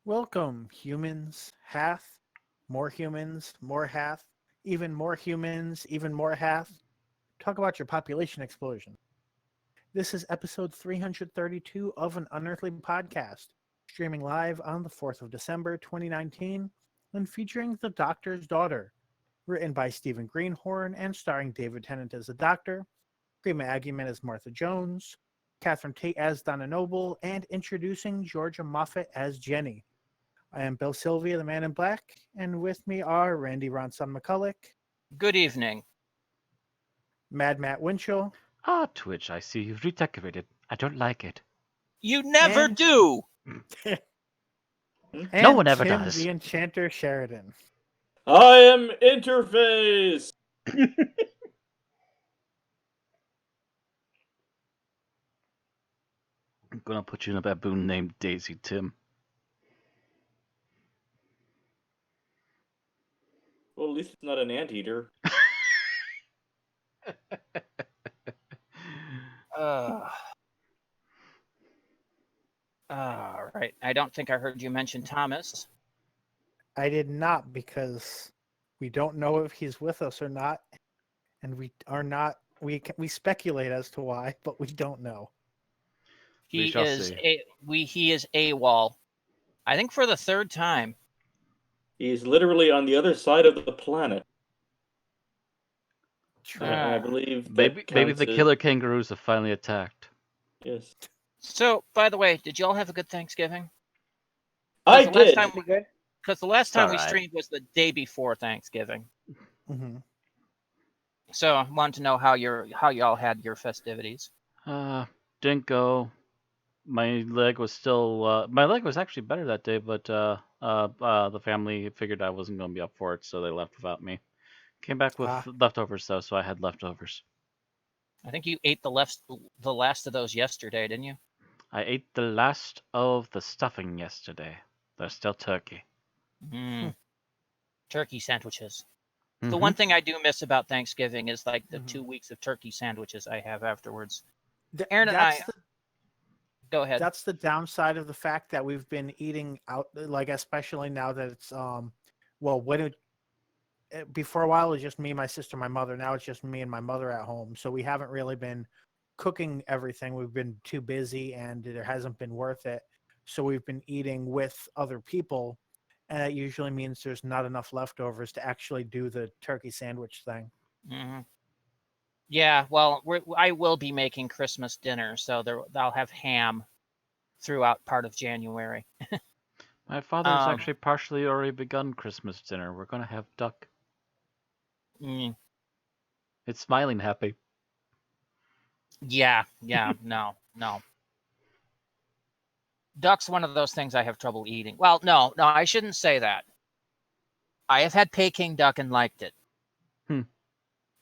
Welcome, humans, hath, more humans, more hath, even more humans, even more hath. Talk about your population explosion. This is episode 332 of an Unearthly podcast, streaming live on the 4th of December 2019 and featuring The Doctor's Daughter, written by Stephen Greenhorn and starring David Tennant as the Doctor, Prima Agyeman as Martha Jones, Catherine Tate as Donna Noble, and introducing Georgia Moffat as Jenny. I am Bill Sylvia, the Man in Black, and with me are Randy Ronson McCulloch, Good evening. Mad Matt Winchell, Twitch, I see you've redecorated. I don't like it. You never and do. No one ever Tim does. the Enchanter Sheridan. I am Interface! I'm gonna put you in a baboon named Daisy, Tim. Well, at least it's not an anteater. Right. I don't think I heard you mention Thomas. I did not because we don't know if he's with us or not, and we are not. We speculate as to why, but we don't know. We He shall is see. he is AWOL. I think for the third time. He's literally on the other side of the planet. True. I believe that Maybe counts the as- killer kangaroos have finally attacked. Yes. So, by the way, did y'all have a good Thanksgiving? I the last did! time Pretty good. Because the last time we Alright. streamed was the day before Thanksgiving. hmm So I wanted to know how y'all had your festivities. Didn't go. My leg was still. My leg was actually better that day, but the family figured I wasn't gonna be up for it, so they left without me. Came back with Ah. leftovers though, so I had leftovers. I think you ate the last of those yesterday, didn't you? I ate the last of the stuffing yesterday. There's still turkey. Mm. Turkey sandwiches. The Mhm. one thing I do miss about Thanksgiving is like the Mhm. 2 weeks of turkey sandwiches I have afterwards. Th- Aaron and that's I- the Go ahead. that's the downside of the fact that we've been eating out, like especially now that it's well, before a while it was just me, my sister, my mother. Now it's just me and my mother at home, so we haven't really been cooking everything. We've been too busy, and it hasn't been worth it. So we've been eating with other people, and that usually means there's not enough leftovers to actually do the turkey sandwich thing. hmm Yeah, well, I will be making Christmas dinner, so I'll have ham throughout part of January. My father's Um, actually partially already begun Christmas dinner. We're gonna have duck. mm, It's smiling happy. yeah, no. Duck's one of those things I have trouble eating. Well, no, I shouldn't say that. I have had Peking duck and liked it. Hmm.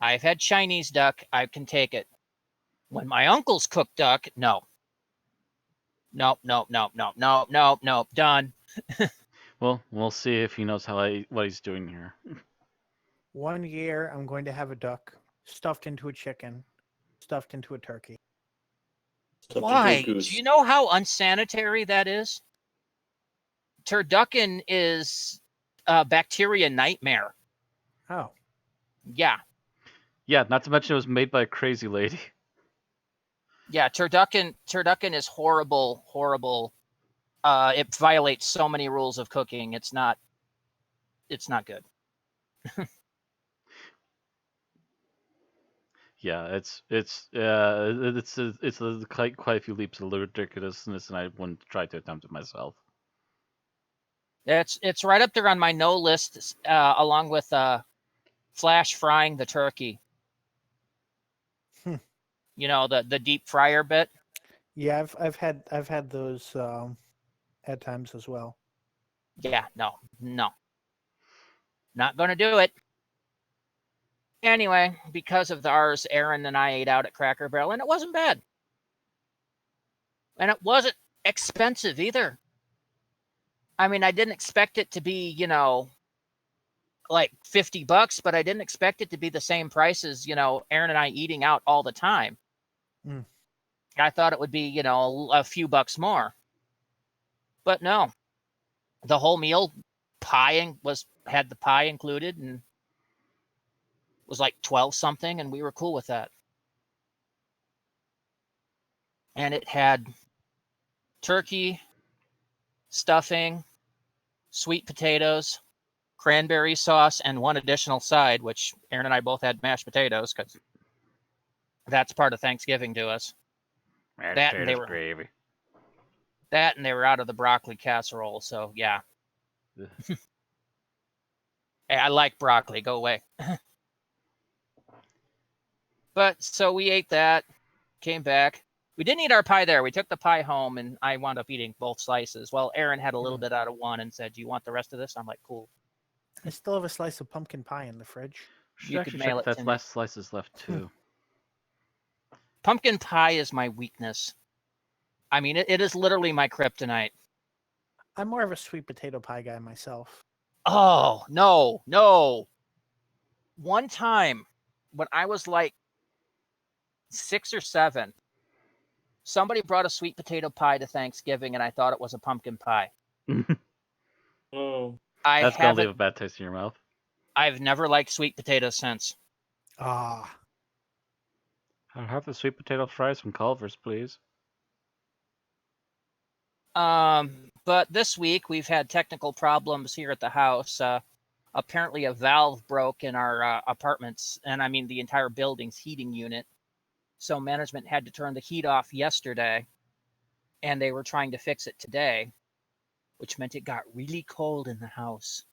I've had Chinese duck. I can take it. When my uncles cook duck, no. Nope. Done. Well, we'll see if he knows what he's doing here. One year, I'm going to have a duck stuffed into a chicken, stuffed into a turkey. Stuffed into a Why? goose. Do you know how unsanitary that is? Turducken is a bacteria nightmare. Oh, Yeah. Yeah, not to mention it was made by a crazy lady. Yeah, turducken is horrible. It violates so many rules of cooking. It's not good. Yeah, it's quite a few leaps of ridiculousness, and I wouldn't try to attempt it myself. It's right up there on my no list, along with flash frying the turkey. You know, the deep fryer bit. yeah, I've had those at times as well. Yeah, no, not gonna do it. Anyway, because of ours, Aaron and I ate out at Cracker Barrel, and it wasn't bad, and it wasn't expensive either. I mean, I didn't expect it to be, like $50, but I didn't expect it to be the same price as, Aaron and I eating out all the time. Mm. I thought it would be, a few bucks more. But no. the whole meal had the pie included and was like 12 something, and we were cool with that. And it had turkey, stuffing, sweet potatoes, cranberry sauce, and one additional side, which Aaron and I both had mashed potatoes because that's part of Thanksgiving to us. Mashed That and they potatoes were gravy. that and they were out of the broccoli casserole, so yeah. Ugh. Hey, I like broccoli. Go away. But so we ate that, came back. We didn't eat our pie there. We took the pie home, and I wound up eating both slices. Well, Aaron had a little bit out of one and said, "Do you want the rest of this?" I'm like, "Cool." I still have a slice of pumpkin pie in the fridge. Should You could actually mail check it if to that me. last slice is left too. Pumpkin pie is my weakness. I mean, it is literally my kryptonite. I'm more of a sweet potato pie guy myself. Oh, no, no. One time when I was like 6 or 7, somebody brought a sweet potato pie to Thanksgiving, and I thought it was a pumpkin pie. Oh, That's gonna leave a bad taste in your mouth. I've never liked sweet potatoes since. Ah, I'll have the sweet potato fries from Culver's, please. But this week we've had technical problems here at the house. Apparently a valve broke in our apartments, and I mean the entire building's heating unit. So management had to turn the heat off yesterday, and they were trying to fix it today, which meant it got really cold in the house.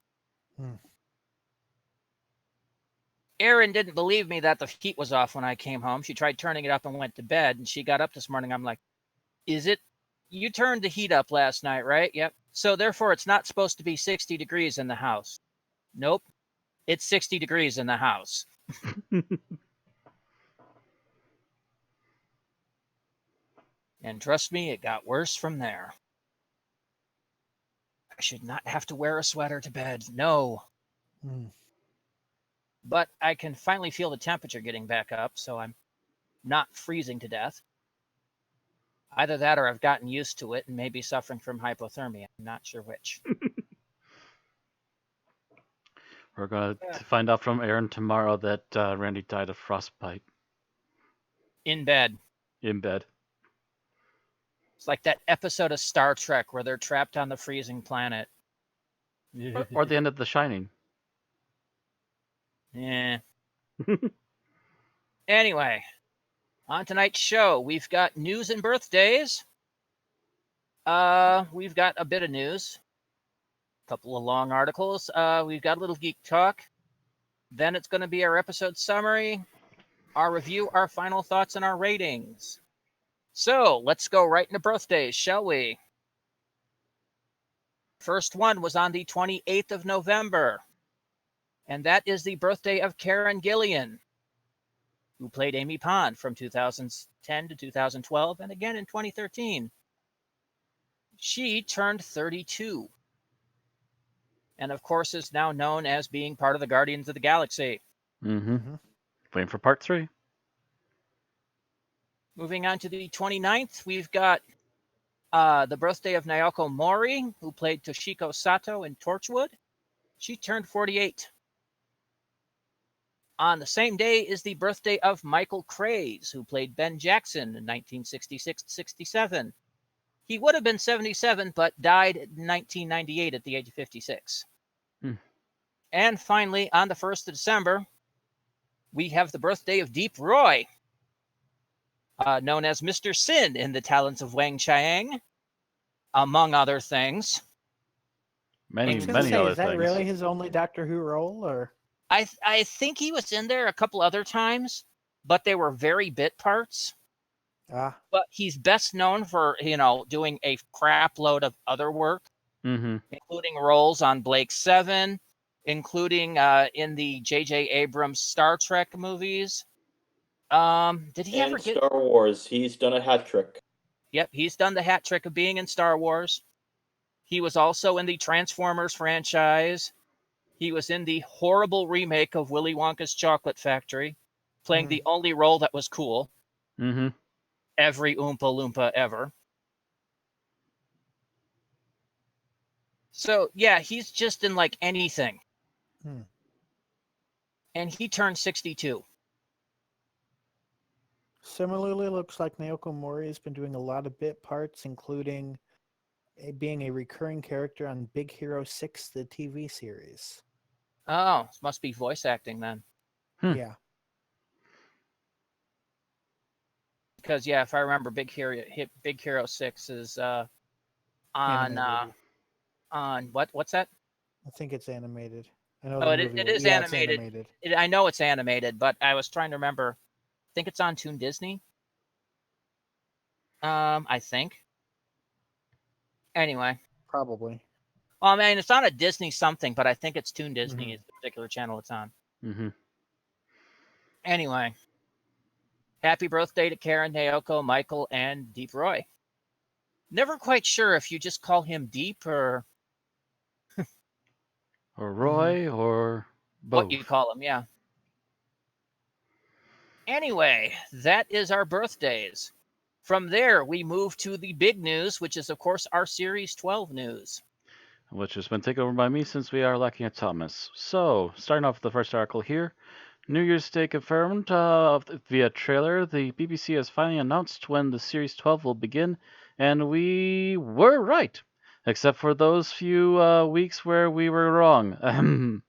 Erin didn't believe me that the heat was off when I came home. She tried turning it up and went to bed, and she got up this morning. I'm like, "Is it? You turned the heat up last night, right?" "Yep." "So therefore it's not supposed to be 60 degrees in the house." "Nope. It's 60 degrees in the house." And trust me, it got worse from there. I should not have to wear a sweater to bed. No. But I can finally feel the temperature getting back up, so I'm not freezing to death. Either that or I've gotten used to it and may be suffering from hypothermia. I'm not sure which. We're gonna find out from Aaron tomorrow that Randy died of frostbite In bed. in bed. It's like that episode of Star Trek where they're trapped on the freezing planet. Or the end of The Shining. Yeah. Anyway, on tonight's show, we've got news and birthdays. We've got a bit of news. A couple of long articles. We've got a little geek talk. Then it's going to be our episode summary, our review, our final thoughts, and our ratings. So let's go right into birthdays, shall we? First one was on the 28th of November, and that is the birthday of Karen Gillan, who played Amy Pond from 2010 to 2012, and again in 2013. She turned 32, and of course is now known as being part of the Guardians of the Galaxy. Waiting for part 3. Moving on to the 29th, we've got the birthday of Naoko Mori, who played Toshiko Sato in Torchwood. She turned 48. On the same day is the birthday of Michael Craze, who played Ben Jackson in 1966-67. He would have been 77, but died in 1998 at the age of 56. And finally, on the 1st of December, we have the birthday of Deep Roy, known as Mr. Sin in The Talents of Wang Chiang, among other things. Many Is other that things. really his only Doctor Who role, or? I think he was in there a couple other times, but they were very bit parts. But he's best known for, doing a crap load of other work, including roles on Blake 7, including in the J.J. Abrams Star Trek movies. Did he ever get Star Wars? He's done a hat trick. Yep, he's done the hat trick of being in Star Wars. He was also in the Transformers franchise. He was in the horrible remake of Willy Wonka's Chocolate Factory, playing the only role that was cool. Every Oompa Loompa ever. So yeah, he's just in like anything. Hmm. And he turned 62. Similarly, looks like Naoko Mori has been doing a lot of bit parts, including being a recurring character on Big Hero 6, the TV series. Oh, must be voice acting then. Hmm. Yeah. Because yeah, if I remember, Big Hero 6 is on Animated. on what's that? I think it's animated. I know Oh, the it movie. it is Yeah, it's animated. animated. I know it's animated, but I was trying to remember. I think it's on Toon Disney. I think. Anyway, Probably. well, I mean, it's on a Disney something, but I think it's Toon Disney Mhm. is the particular channel it's on. Mm-hmm. Anyway, happy birthday to Karen, Naoko, Michael, and Deep Roy. Never quite sure if you just call him Deep or Or Roy, or both. what you call him. Yeah. Anyway, that is our birthdays. From there, we move to the big news, which is, of course, our Series 12 news. Which has been taken over by me since we are lacking a Thomas. So, starting off with the first article here. New Year's Day confirmed via trailer. The BBC has finally announced when the Series 12 will begin, and we were right, except for those few weeks where we were wrong.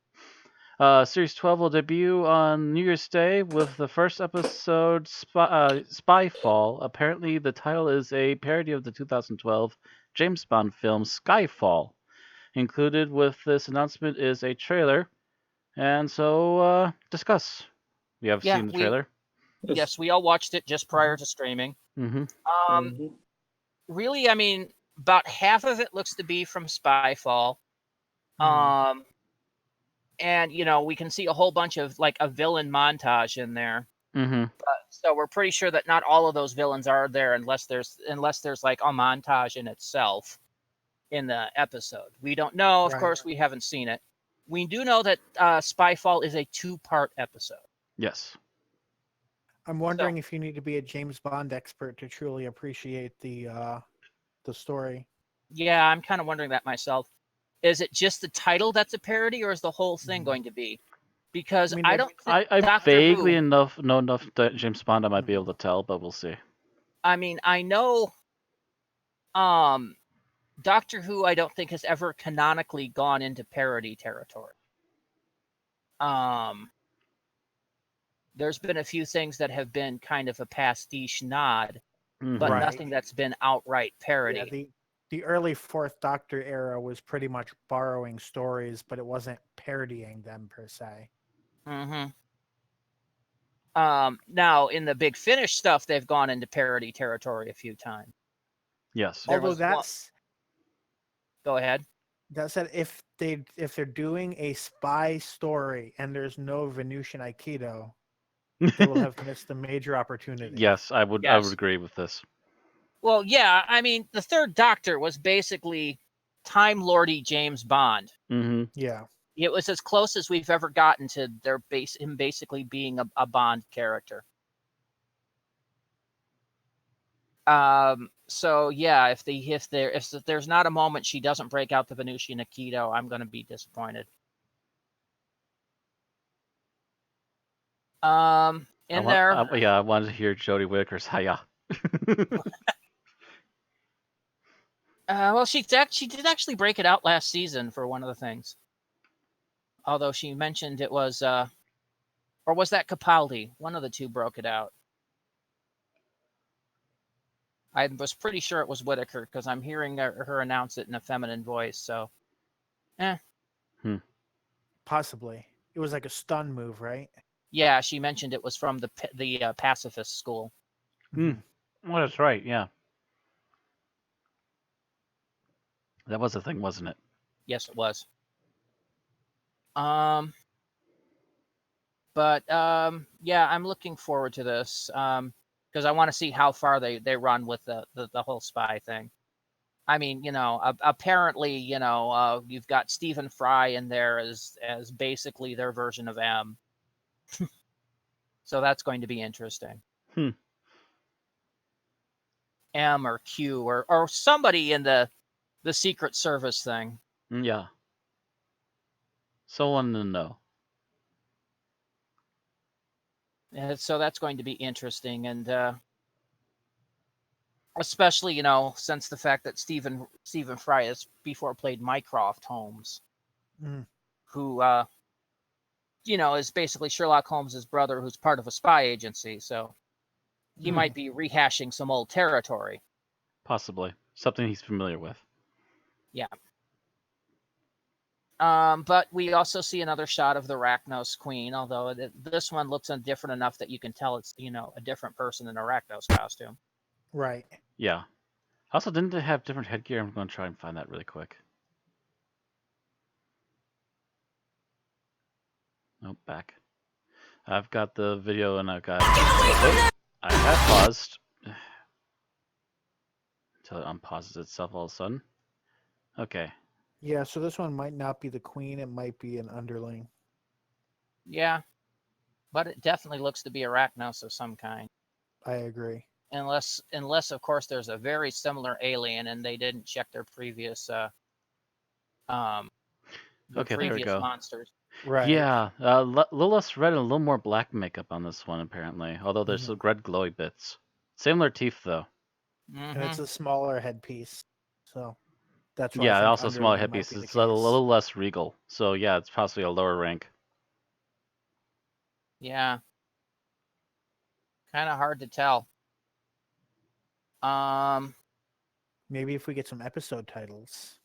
Series 12 will debut on New Year's Day with the first episode, Spyfall. Apparently, the title is a parody of the 2012 James Bond film Skyfall. Included with this announcement is a trailer, and so discuss. We have Yeah, seen the trailer. yes, we all watched it just prior to streaming. Mm-hmm. Mhm. Really, I mean, about half of it looks to be from Spyfall. Mhm. And you know, we can see a whole bunch of like a villain montage in there. Mm-hmm. So we're pretty sure that not all of those villains are there unless there's like a montage in itself in the episode. We don't know, of Right. course, we haven't seen it. We do know that Spyfall is a 2-part episode. Yes. I'm wondering if you need to be a James Bond expert to truly appreciate the story. Yeah, I'm kind of wondering that myself. Is it just the title that's a parody, or is the whole thing Mhm. going to be? Because I mean, I I- don't think I Doctor vaguely Who. know enough that James Bond I might be Mhm. able to tell, but we'll see. I mean, I know Doctor Who I don't think has ever canonically gone into parody territory. There's been a few things that have been kind of a pastiche nod, Mhm. but Right. nothing that's been outright parody. Yeah, the early Fourth Doctor era was pretty much borrowing stories, but it wasn't parodying them per se. Mm-hmm. Now in the Big Finish stuff, they've gone into parody territory a few times. Yes. There Although was one- that's Go ahead. that said, if they're doing a spy story and there's no Venusian Aikido, they will have missed a major opportunity. Yes, I would Yes. agree with this. Well, yeah, I mean, the Third Doctor was basically Time Lordy James Bond. Mm-hmm. Yeah. It was as close as we've ever gotten to him basically being a Bond character. So yeah, if there's not a moment she doesn't break out the Venusian Aikido, I'm going to be disappointed. I wanted to hear Jodie Whittaker's hiya. well, she did actually break it out last season for one of the things. Although she mentioned it was, or was that Capaldi? One of the two broke it out. I was pretty sure it was Whittaker because I'm hearing her announce it in a feminine voice. So, Possibly. It was like a stun move, right? yeah, she mentioned it was from the pacifist school. Hmm. Well, that's right. Yeah, that was the thing, wasn't it? Yes, it was. But yeah, I'm looking forward to this because I want to see how far they run with the whole spy thing. I mean, you know, apparently, you know, you've got Stephen Fry in there as basically their version of M. So that's going to be interesting. Hmm. M or Q or somebody in the Secret Service thing. Yeah. Someone to know. And so that's going to be interesting, and especially since the fact that Stephen Fry has before played Mycroft Holmes, Mm. who is basically Sherlock Holmes's brother, who's part of a spy agency. So he Mhm. might be rehashing some old territory. Possibly. Something he's familiar with. Yeah. But we also see another shot of the Arachnos Queen, although this one looks different enough that you can tell it's a different person in an Arachnos costume. Right. Yeah. Also, didn't they have different headgear? I'm going to try and find that really quick. Nope, back. I've got the video and I've got... Oh, I have paused. Until it unpauses itself all of a sudden. Okay. Yeah, so this one might not be the queen, it might be an underling. Yeah, but it definitely looks to be Arachnos of some kind. I agree. Unless of course there's a very similar alien and they didn't check their previous Okay, there we previous go. monsters. Right. Yeah, a little less red and a little more black makeup on this one, apparently. Although there's some red glowy bits. Similar teeth, though. And it's Mhm. a smaller headpiece. So that's why I Yeah, think also smaller underling might headpiece. be the It's a case. little less regal. So yeah, it's possibly a lower rank. Yeah. Kind of hard to tell. Maybe if we get some episode titles.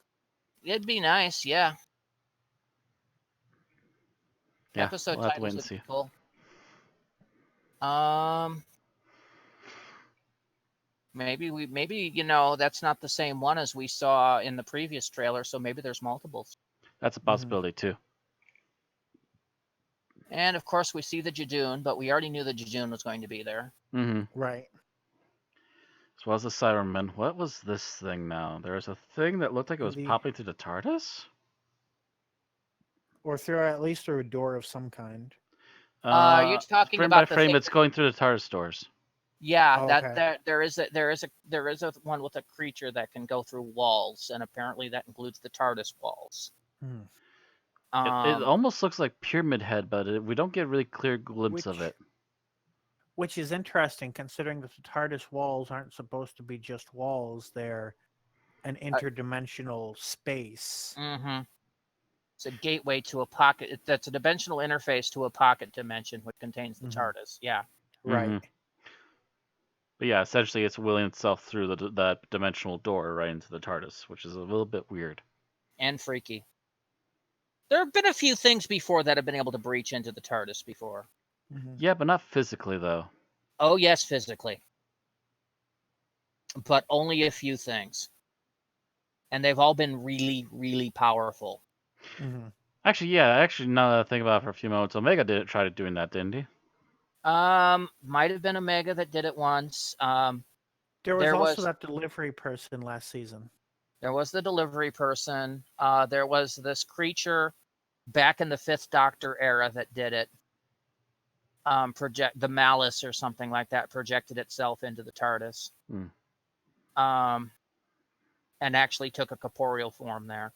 It'd be nice, yeah. Yeah, Episode we'll have to wait titles and would be see. cool. Maybe that's not the same one as we saw in the previous trailer, so maybe there's multiples. That's a possibility too. And of course we see the Jadoon, but we already knew the Jadoon was going to be there. Mm-hmm. Right. As well as the Cybermen. What was this thing now? There was a thing that looked like it was The- popping through the TARDIS? Or at least through a door of some kind. You're talking frame about by the frame, thing. it's going through the TARDIS doors. Yeah, Oh, that okay. there is a one with a creature that can go through walls, and apparently that includes the TARDIS walls. Hmm. It almost looks like Pyramid Head, but we don't get a really clear glimpse of it. Which is interesting, considering that the TARDIS walls aren't supposed to be just walls; they're an interdimensional space. Mm-hmm. It's a gateway to a pocket. That's a dimensional interface to a pocket dimension, which contains the TARDIS. Yeah. Right. Mhm. But yeah, essentially it's wheeling itself through that dimensional door right into the TARDIS, which is a little bit weird. And freaky. There have been a few things before that have been able to breach into the TARDIS before. Mhm. Yeah, but not physically though. Oh yes, physically. But only a few things. And they've all been really, really powerful. Mhm. Actually, now that I think about it for a few moments, Omega did try doing that, didn't he? Might have been Omega that did it once. There There was also was- that delivery person last season. There was the delivery person. There was this creature back in the Fifth Doctor era that did it. The Malice or something like that projected itself into the TARDIS. And actually took a corporeal form there.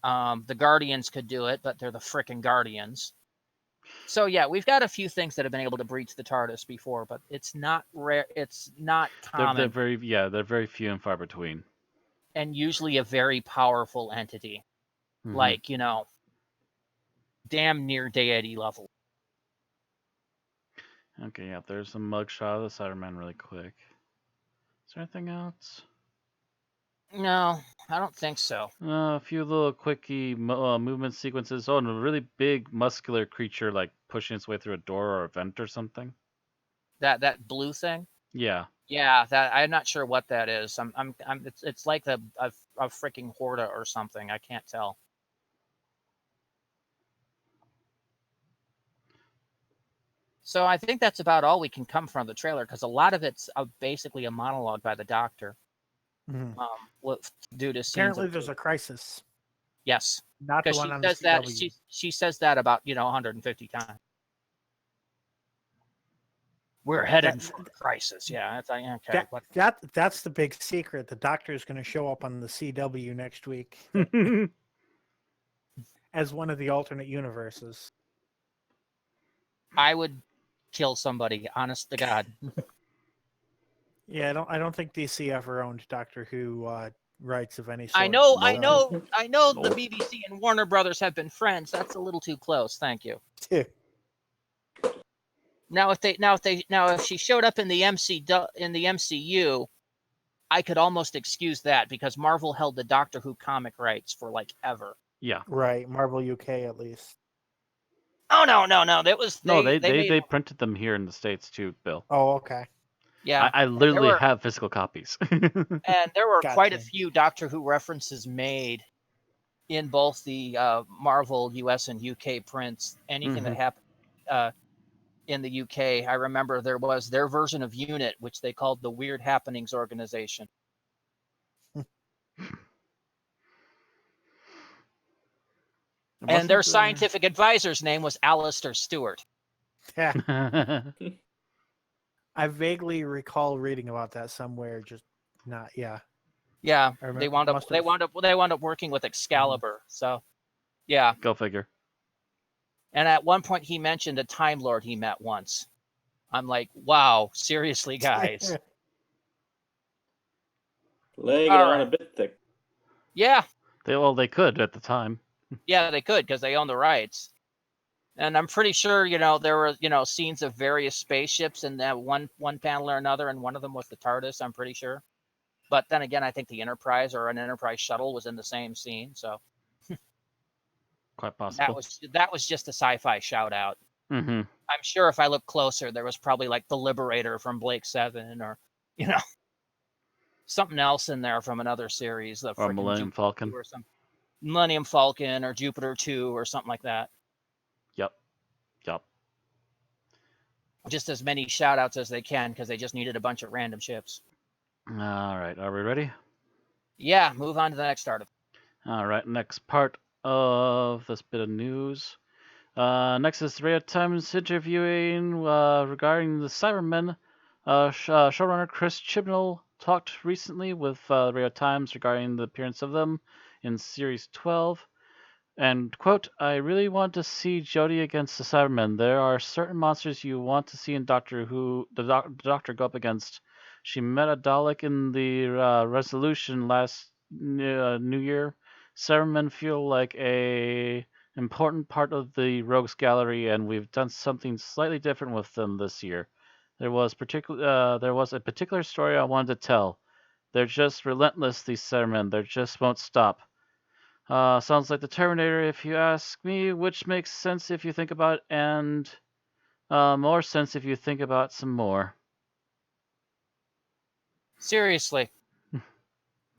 The Guardians could do it, but they're the frickin' Guardians. So yeah, we've got a few things that have been able to breach the TARDIS before, but it's not rare. It's not common, They're very few and far between. and usually a very powerful entity, Mhm. like damn near deity level. Okay, yeah, there's a mugshot of the Cyberman really quick. Is there anything else? No, I don't think so. A few little quickie movement sequences. Oh, and a really big muscular creature like pushing its way through a door or a vent or something. That blue thing. Yeah. Yeah, that I'm not sure what that is. It's like a freaking Horda or something. I can't tell. So I think that's about all we can come from the trailer, because a lot of it's basically a monologue by the Doctor. Mhm. Due to scenes. Apparently, there's a crisis. Yes, Not the because one she on says the that CW. she says that about 150 times. We're headed for a crisis. Yeah, it's like okay. That's the big secret. The Doctor is going to show up on the CW next week. as one of the alternate universes. I would kill somebody, honest to God. Yeah, I don't think DC ever owned Doctor Who rights of any sort. I know, I Nope. know the Nope. BBC and Warner Brothers have been friends. That's a little too close. Thank you. know. Now if she showed up in the MCU, I could almost excuse that because Marvel held the Doctor Who comic rights for like ever. Yeah. Right, Marvel UK at least. Oh no. That was No, they they made, printed them here in the States too, Bill. Oh, okay. yeah. I literally were- have physical copies. And there were quite a Gotcha. few Doctor Who references made in both the Marvel US and UK prints. Anything that happened in the UK, I remember there was their version of UNIT, which they called the Weird Happenings Organization. And their scientific advisor's name was Alistair Stewart. Yeah, I vaguely recall reading about that somewhere. Just not. Yeah. Yeah, I remember- they wound up working with Excalibur. So, yeah. Go figure. And at one point, he mentioned a Time Lord he met once. I'm like, wow, seriously, guys. Laying it All on a right. bit thick. Yeah, They could at the time. yeah, they could because they own the rights. And I'm pretty sure, there were, scenes of various spaceships in that one panel or another, and one of them was the TARDIS, I'm pretty sure. But then again, I think the Enterprise or an Enterprise shuttle was in the same scene, so Quite possible. that was just a sci-fi shout out. Mm-hmm. I'm sure if I look closer, there was probably like the Liberator from Blake 7 or, something else in there from another series. The Or frickin' Millennium Jupiter Falcon. 2 or some Millennium Falcon or Jupiter 2 or something like that. Yep. Just as many shout outs as they can because they just needed a bunch of random ships. All right. Are we ready? Yeah, move on to the next article. All right. Next part of this bit of news. Next is Radio Times interviewing regarding the Cybermen. Showrunner Chris Chibnall talked recently with Radio Times regarding the appearance of them in Series 12. And, quote, I really want to see Jodie against the Cybermen. There are certain monsters you want to see in Doctor Who, the Doctor go up against. She met a Dalek in the Resolution last New Year. Cybermen feel like a important part of the Rogues Gallery, and we've done something slightly different with them this year. There was a particular story I wanted to tell. They're just relentless, these Cybermen. They just won't stop. Sounds like the Terminator, if you ask me, which makes sense if you think about it, and more sense if you think about some more. Seriously.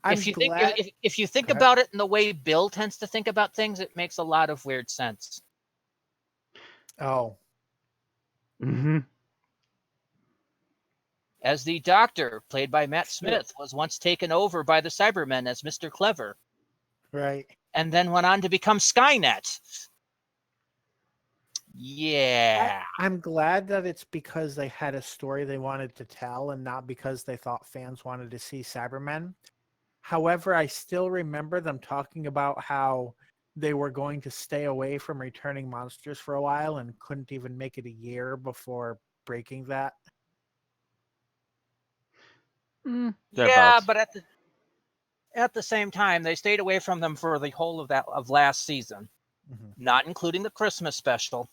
I'm If you glad. think if you think Go ahead. about it in the way Bill tends to think about things, it makes a lot of weird sense. Oh, Mm-hmm. As the Doctor, played by Matt Smith, was once taken over by the Cybermen as Mr. Clever, right. and then went on to become Skynet. Yeah. I'm glad that it's because they had a story they wanted to tell and not because they thought fans wanted to see Cybermen. However, I still remember them talking about how they were going to stay away from returning monsters for a while and couldn't even make it a year before breaking that. Yeah, Thereabouts. but at the same time, they stayed away from them for the whole of last season, not including the Christmas special.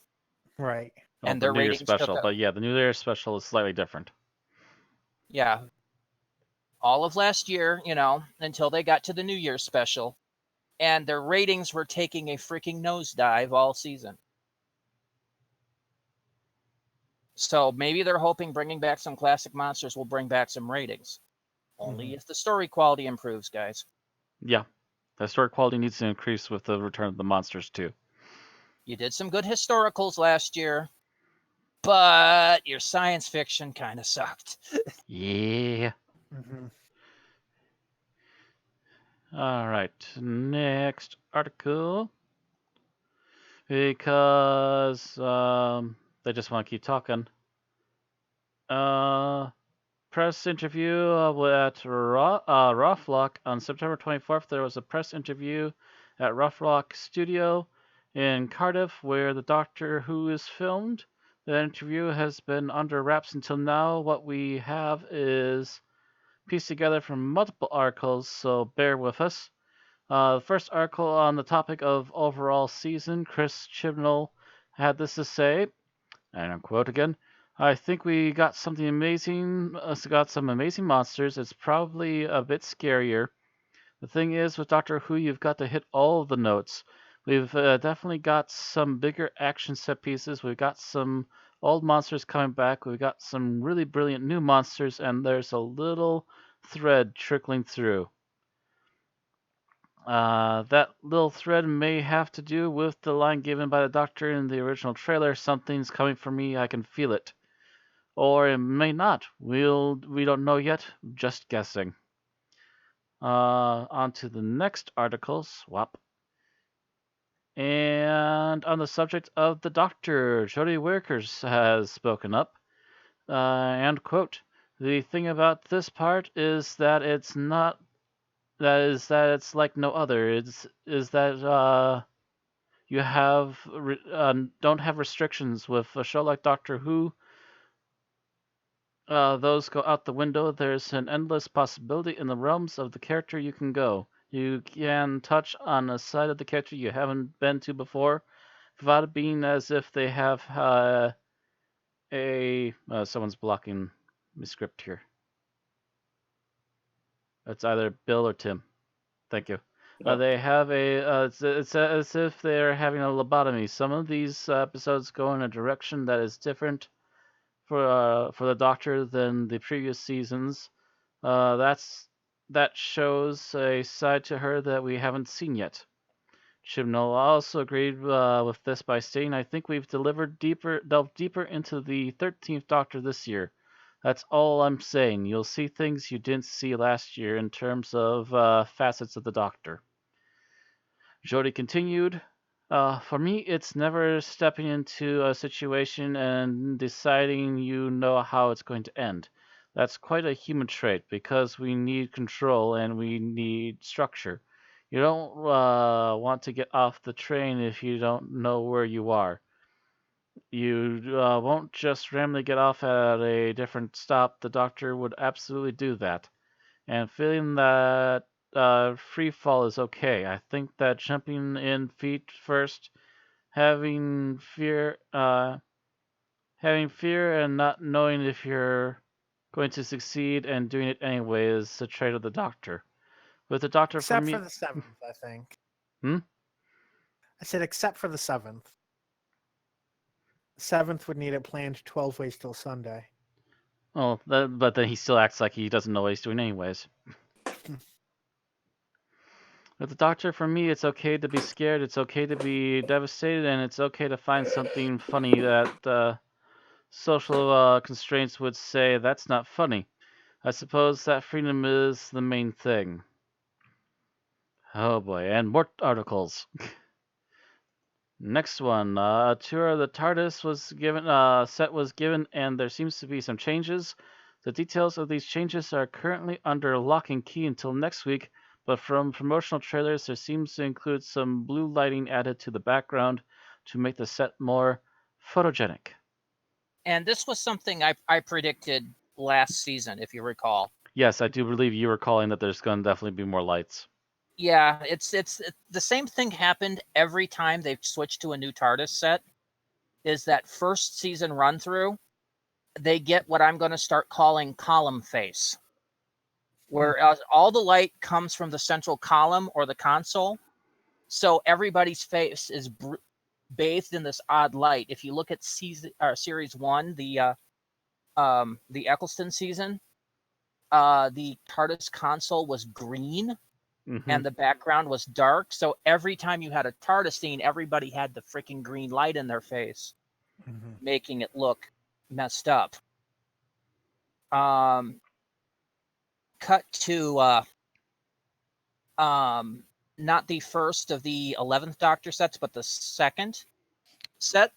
Right. And the their New Year ratings took special, a- but yeah, the New Year special is slightly different. Yeah. All of last year, until they got to the New Year's special, and their ratings were taking a freaking nosedive all season. So maybe they're hoping bringing back some classic monsters will bring back some ratings. Only if the story quality improves, guys. Yeah, the story quality needs to increase with the return of the monsters too. You did some good historicals last year, but your science fiction kind of sucked. Yeah. Mm-hmm. All right, next article. Because they just want to keep talking. Press interview at Rough Rock on September 24th. There was a press interview at Rough Rock Studio, in Cardiff, where the Doctor Who is filmed. The interview has been under wraps until now. What we have is pieced together from multiple articles, so bear with us. The first article on the topic of overall season, Chris Chibnall had this to say, and I quote again, "I think we got something amazing, got some amazing monsters. It's probably a bit scarier. The thing is, with Doctor Who, you've got to hit all of the notes. We've definitely got some bigger action set pieces. We've got some old monsters coming back. We've got some really brilliant new monsters, and there's a little thread trickling through. That little thread may have to do with the line given by the Doctor in the original trailer, 'Something's coming for me, I can feel it.' Or it may not. We don't know yet. Just guessing." On to the next article, swap. And on the subject of the Doctor, Jodie Whittaker has spoken up. And quote, "The thing about this part is that it's not. That it's like no other. Is that you don't have restrictions with a show like Doctor Who. Those go out the window. There's an endless possibility in the realms of the character you can go. You can touch on a side of the character you haven't been to before, without it being as if they have someone's blocking my script here. It's either Bill or Tim. Thank you. They have it's as if they're having a lobotomy. Some of these episodes go in a direction that is different for the Doctor than the previous seasons. That shows a side to her that we haven't seen yet." Chibnall also agreed with this by stating, "I think we've delved deeper into the 13th Doctor this year. That's all I'm saying. You'll see things you didn't see last year in terms of facets of the Doctor." Jodie continued, "For me, it's never stepping into a situation and deciding you know how it's going to end. That's quite a human trait because we need control and we need structure. You don't want to get off the train if you don't know where you are. You won't just randomly get off at a different stop. The Doctor would absolutely do that. And feeling that free fall is okay. I think that jumping in feet first, having fear and not knowing if you're going to succeed and doing it anyway is a trait of the Doctor. With the Doctor, Except for me, for the 7th, I think. Hmm? I said except for the 7th. The 7th would need it planned 12 ways till Sunday. well, but then he still acts like he doesn't know what he's doing anyways. With the Doctor, for me, it's okay to be scared, it's okay to be devastated, and it's okay to find something funny that social constraints would say that's not funny. I suppose that freedom is the main thing." Oh boy, and more articles. Next one, a tour of the TARDIS set was given, and there seems to be some changes. The details of these changes are currently under lock and key until next week, but from promotional trailers, there seems to include some blue lighting added to the background to make the set more photogenic. And this was something I predicted last season, if you recall. Yes, I do believe you were calling that there's going to definitely be more lights. Yeah, it's the same thing happened every time they've switched to a new TARDIS set. Is that first season run through, they get what I'm going to start calling column face, where all the light comes from the central column or the console, so everybody's face is bathed in this odd light. If you look at series 1, the Eccleston season, the TARDIS console was green. Mm-hmm. And the background was dark, so every time you had a TARDIS scene, everybody had the freaking green light in their face, making it look messed up. Cut to not the first of the 11th Doctor sets, but the second set,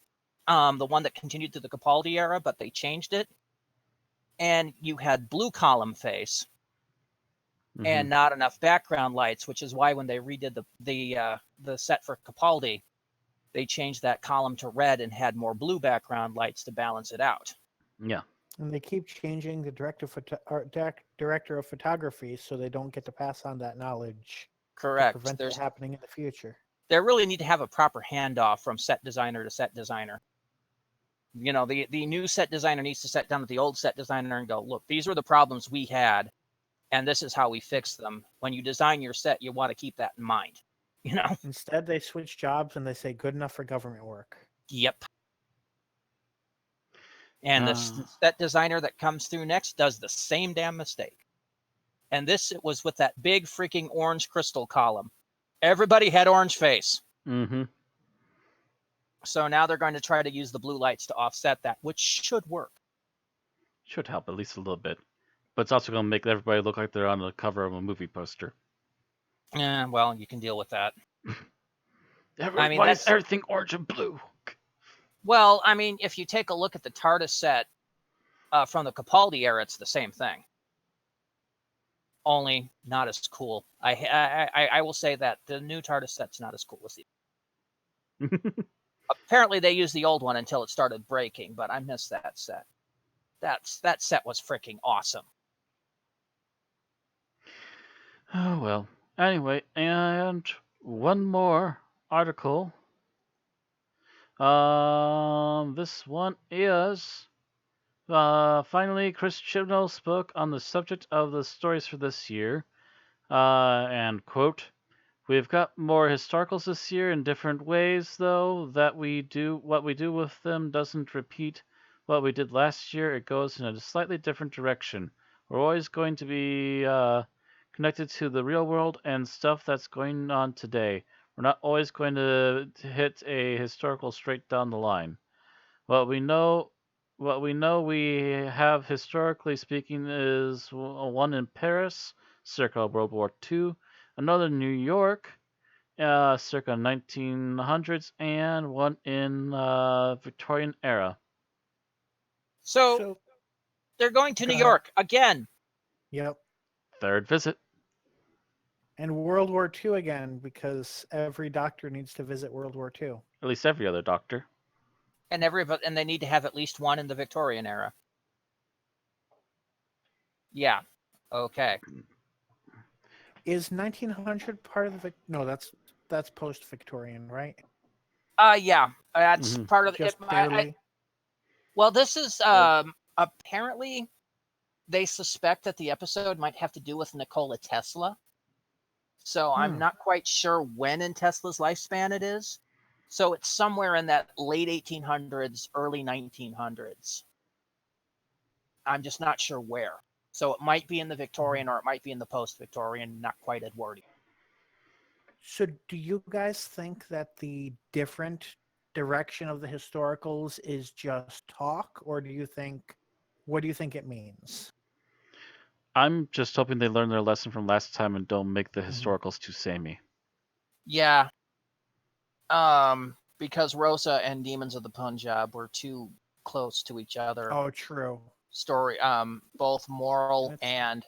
the one that continued through the Capaldi era, but they changed it. And you had blue column face. And not enough background lights, which is why when they redid the set for Capaldi, they changed that column to red and had more blue background lights to balance it out. Yeah. And they keep changing the director of photography so they don't get to pass on that knowledge to Correct. prevent it happening in the future. They really need to have a proper handoff from set designer to set designer. You know, the new set designer needs to sit down with the old set designer and go, look, these were the problems we had, and this is how we fixed them. When you design your set, you want to keep that in mind. You know? Instead, they switch jobs and they say, good enough for government work. Yep. And the set designer that comes through next does the same damn mistake. And this, it was with that big freaking orange crystal column. Everybody had orange face. Mm-hmm. So now they're going to try to use the blue lights to offset that, which should work. Should help at least a little bit. But it's also going to make everybody look like they're on the cover of a movie poster. Yeah, well, you can deal with that. Why is everything orange and blue? Well, I mean, if you take a look at the TARDIS set from the Capaldi era, it's the same thing. Only not as cool. I will say that the new TARDIS set's not as cool as the. Apparently, they used the old one until it started breaking, but I missed that set. That set was freaking awesome. Oh well. Anyway, and one more article. This one is finally Chris Chibnall spoke on the subject of the stories for this year. And quote, "We've got more historicals this year in different ways, though. What we do with them doesn't repeat what we did last year. It goes in a slightly different direction. We're always going to be connected to the real world and stuff that's going on today. We're not always going to hit a historical straight down the line. What we know we have historically speaking is one in Paris, circa World War II, another in New York, circa 1900s, and one in Victorian era." So they're going to Go New ahead. York again. Yep. Third visit. And World War II again, because every doctor needs to visit World War II. At least every other doctor. And they need to have at least one in the Victorian era. Yeah. Okay. Is 1900 part of the... No, that's post-Victorian, right? Yeah. That's part of Just it. barely. Well, this is apparently they suspect that the episode might have to do with Nikola Tesla. So I'm not quite sure when in Tesla's lifespan it is. So it's somewhere in that late 1800s, early 1900s. I'm just not sure where. So it might be in the Victorian or it might be in the post-Victorian, not quite Edwardian. So do you guys think that the different direction of the historicals is just talk, or what do you think it means? I'm just hoping they learn their lesson from last time and don't make the historicals too samey. Yeah. Because Rosa and Demons of the Punjab were too close to each other. Oh, true. Story, both moral and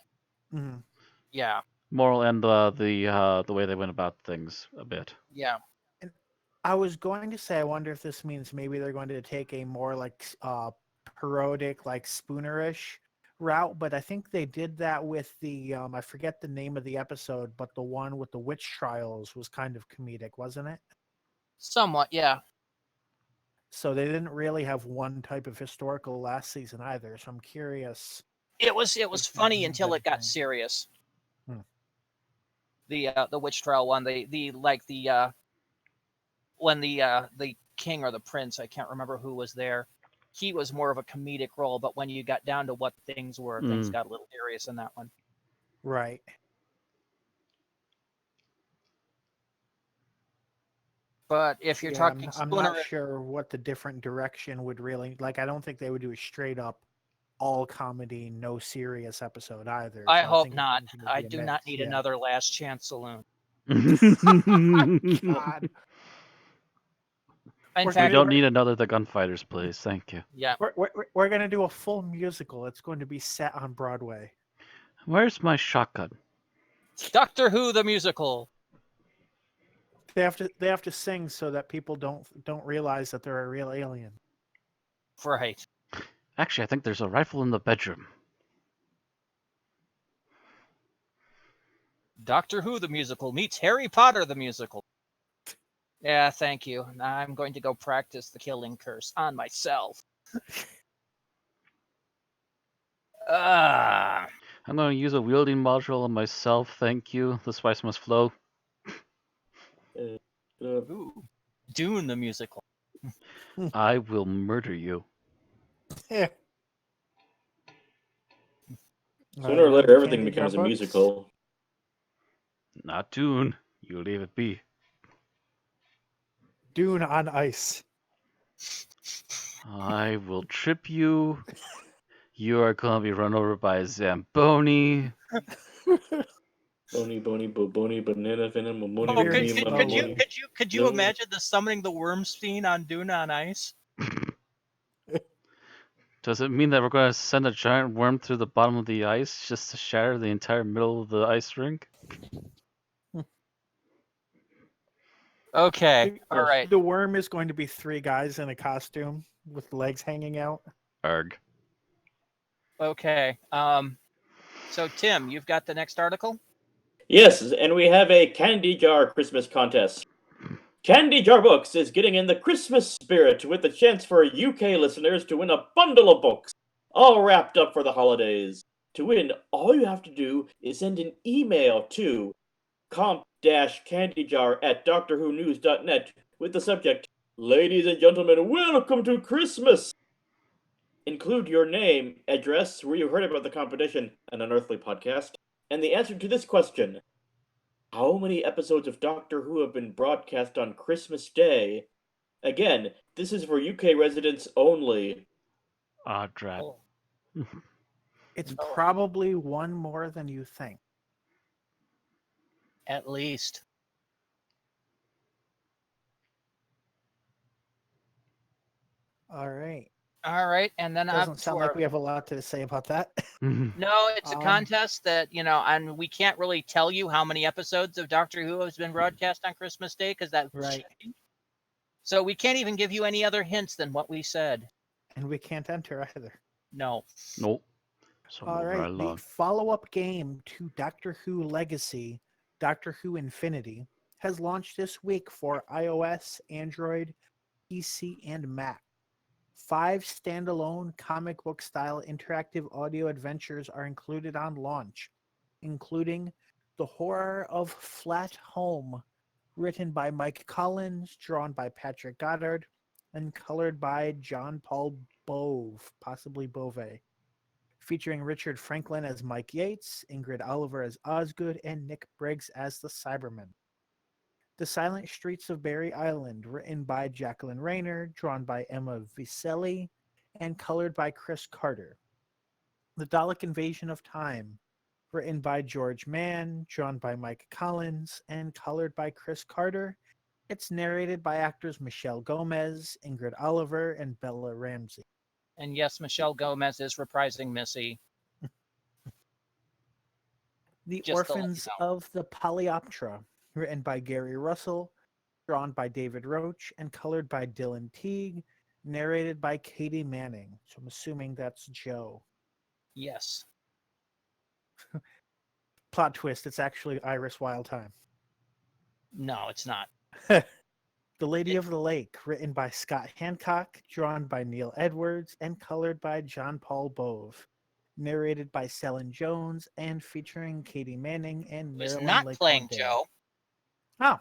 yeah. Moral and the way they went about things a bit. Yeah. And I was going to say, I wonder if this means maybe they're going to take a more like parodic, like Spoonerish route, but I think they did that with the I forget the name of the episode, but the one with the witch trials was kind of comedic, wasn't it? Somewhat, yeah. So they didn't really have one type of historical last season either. So I'm curious. It was funny until it got serious. The witch trial one, when the king or the prince, I can't remember who was there, he was more of a comedic role, but when you got down to what things were, things got a little serious in that one. Right. But if you're talking I'm not sure what the different direction would really, like, I don't think they would do a straight up all comedy, no serious episode either. I So hope think not. it's gonna be I a do mix, not need yeah. another Last Chance Saloon. God. In We fact, don't need another The Gunfighters, please. Thank you. yeah. We're going to do a full musical. It's going to be set on Broadway. Where's my shotgun? Doctor Who the musical. They have to sing so that people don't realize that they're a real alien. Right. Actually, I think there's a rifle in the bedroom. Doctor Who the musical meets Harry Potter the musical. Yeah, thank you. Now I'm going to go practice the killing curse on myself. Ah. I'm going to use a wielding module on myself. Thank you. The spice must flow. Ooh. Dune the musical. I will murder you. Yeah. Sooner or later, everything becomes a musical. Not Dune. You leave it be. Dune on ice. I will trip you. You are going to be run over by a Zamboni. Bony, banana, venom, Oh, Very could slowly. you imagine the summoning the worm scene on Dune on ice? Does it mean that we're going to send a giant worm through the bottom of the ice just to shatter the entire middle of the ice rink? Okay, all right. The worm is going to be 3 guys in a costume with legs hanging out. Arg. Okay. So Tim, you've got the next article? Yes, and we have a candy jar Christmas contest. Candy Jar Books is getting in the Christmas spirit with the chance for UK listeners to win a bundle of books, all wrapped up for the holidays. To win, all you have to do is send an email to comp-candyjar@doctorwhonews.net with the subject, "Ladies and gentlemen, welcome to Christmas." Include your name, address, where you heard about the competition, an unearthly podcast, and the answer to this question. How many episodes of Doctor Who have been broadcast on Christmas Day? Again, this is for UK residents only. Ah, drat. Oh. It's Oh. probably one more than you think. At least. All right. All right, and then Doesn't sound like we have a lot to say about that. No, it's a Um, contest that, and we can't really tell you how many episodes of Doctor Who has been broadcast on Christmas Day because that Right. So we can't even give you any other hints than what we said. And we can't enter either. No. Nope. So All move right right. The along. follow-up game to Doctor Who Legacy, Doctor Who Infinity, has launched this week for iOS, Android, PC, and Mac. 5 standalone comic book style interactive audio adventures are included on launch, including The Horror of Flat Home, written by Mike Collins, drawn by Patrick Goddard, and colored by John Paul Bove, possibly Bove, featuring Richard Franklin as Mike Yates, Ingrid Oliver as Osgood, and Nick Briggs as the Cyberman. The Silent Streets of Barry Island, written by Jacqueline Rayner, drawn by Emma Vicelli, and colored by Chris Carter. The Dalek Invasion of Time, written by George Mann, drawn by Mike Collins, and colored by Chris Carter. It's narrated by actors Michelle Gomez, Ingrid Oliver, and Bella Ramsey. And yes, Michelle Gomez is reprising Missy. The Just to let you Orphans know. of the Polyoptera, written by Gary Russell, drawn by David Roach, and colored by Dylan Teague, narrated by Katie Manning. So I'm assuming that's Joe. Yes. Plot twist, it's actually Iris Wildtime. No, it's not. The Lady of the Lake, written by Scott Hancock, drawn by Neil Edwards, and colored by John Paul Bove. Narrated by Selin Jones, and featuring Katie Manning and Who's Marilyn not playing LeConte. Joe. Oh,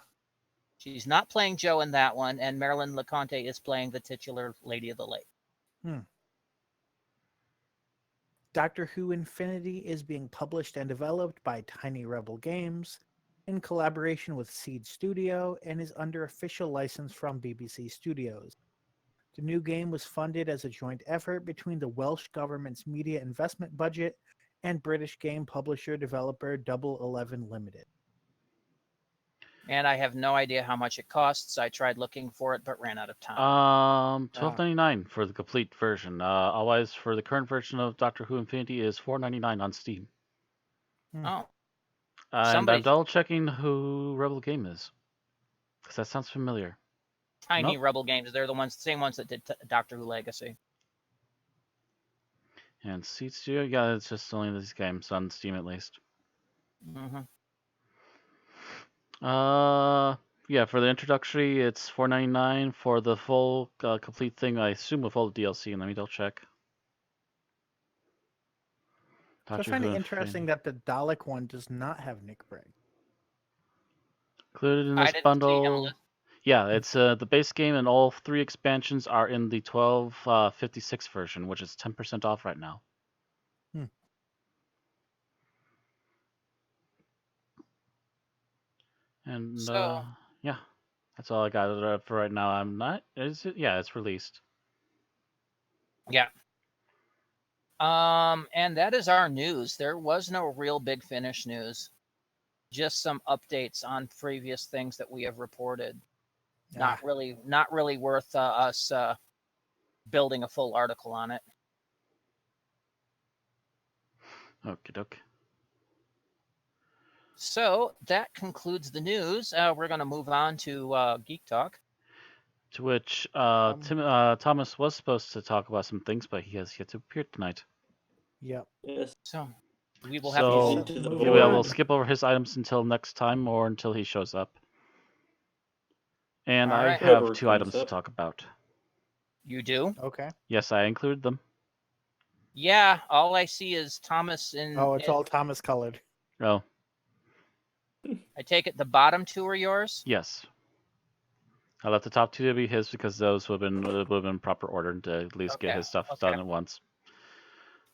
She's not playing Joe in that one, and Marilyn LeConte is playing the titular Lady of the Lake. Doctor Who Infinity is being published and developed by Tiny Rebel Games in collaboration with Seed Studio and is under official license from BBC Studios. The new game was funded as a joint effort between the Welsh government's media investment budget and British game publisher developer Double 11 Limited. And I have no idea how much it costs. I tried looking for it, but ran out of time. $12.99 for the complete version. Otherwise, for the current version of Doctor Who Infinity is $4.99 on Steam. Oh. And Somebody- I'm double checking who Rebel Game is. Because that sounds familiar. Tiny Nope. Rebel Games. They're the same ones that did Doctor Who Legacy. And Seed Studio, yeah, it's just only these games on Steam at least. Mm-hmm. Yeah, for the introductory, it's $4.99. For the full complete thing, I assume with all the DLC. And let me double check. So I Doctor find Who it and interesting that the Dalek one does not have Nick Bragg. included in I this didn't see him bundle. list. Yeah, it's the base game, and all 3 expansions are in the 1256 version, which is 10% off right now. Hmm. And So yeah, that's all I got for right now. I'm not. Yeah, it's released. yeah. And that is our news. There was no real Big Finish news. Just some updates on previous things that we have reported. Not really worth us building a full article on it. Okie doke. So that concludes the news. We're going to move on to Geek Talk. To which Thomas was supposed to talk about some things, but he has yet to appear tonight. Yep. Yes. So we will have So to. Into the move yeah, void. we'll skip over his items until next time or until he shows up. And All I right. have Whoever 2 comes items to up. talk about. You do? Okay. Yes, I included them. Yeah. All I see is Thomas in. Oh, it's all Thomas colored. Oh, I take it the bottom 2 are yours. yes. I left the top 2 to be his because those would have been proper order to at least get Okay, his stuff okay. done at once.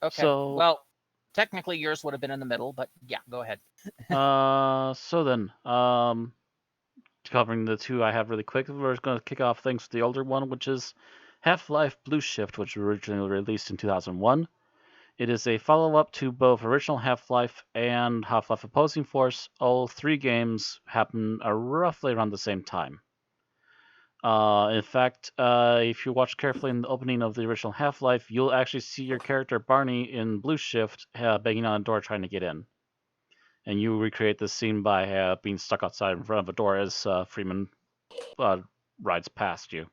Okay. So, Well, technically yours would have been in the middle, but yeah, go ahead. so then, covering the 2 I have really quick, we're going to kick off things with the older one, which is Half-Life Blue Shift, which was originally released in 2001. It is a follow-up to both original Half-Life and Half-Life Opposing Force. All 3 games happen roughly around the same time. In fact, if you watch carefully in the opening of the original Half-Life, you'll actually see your character Barney in Blue Shift banging on a door trying to get in. And you recreate this scene by being stuck outside in front of a door as Freeman rides past you.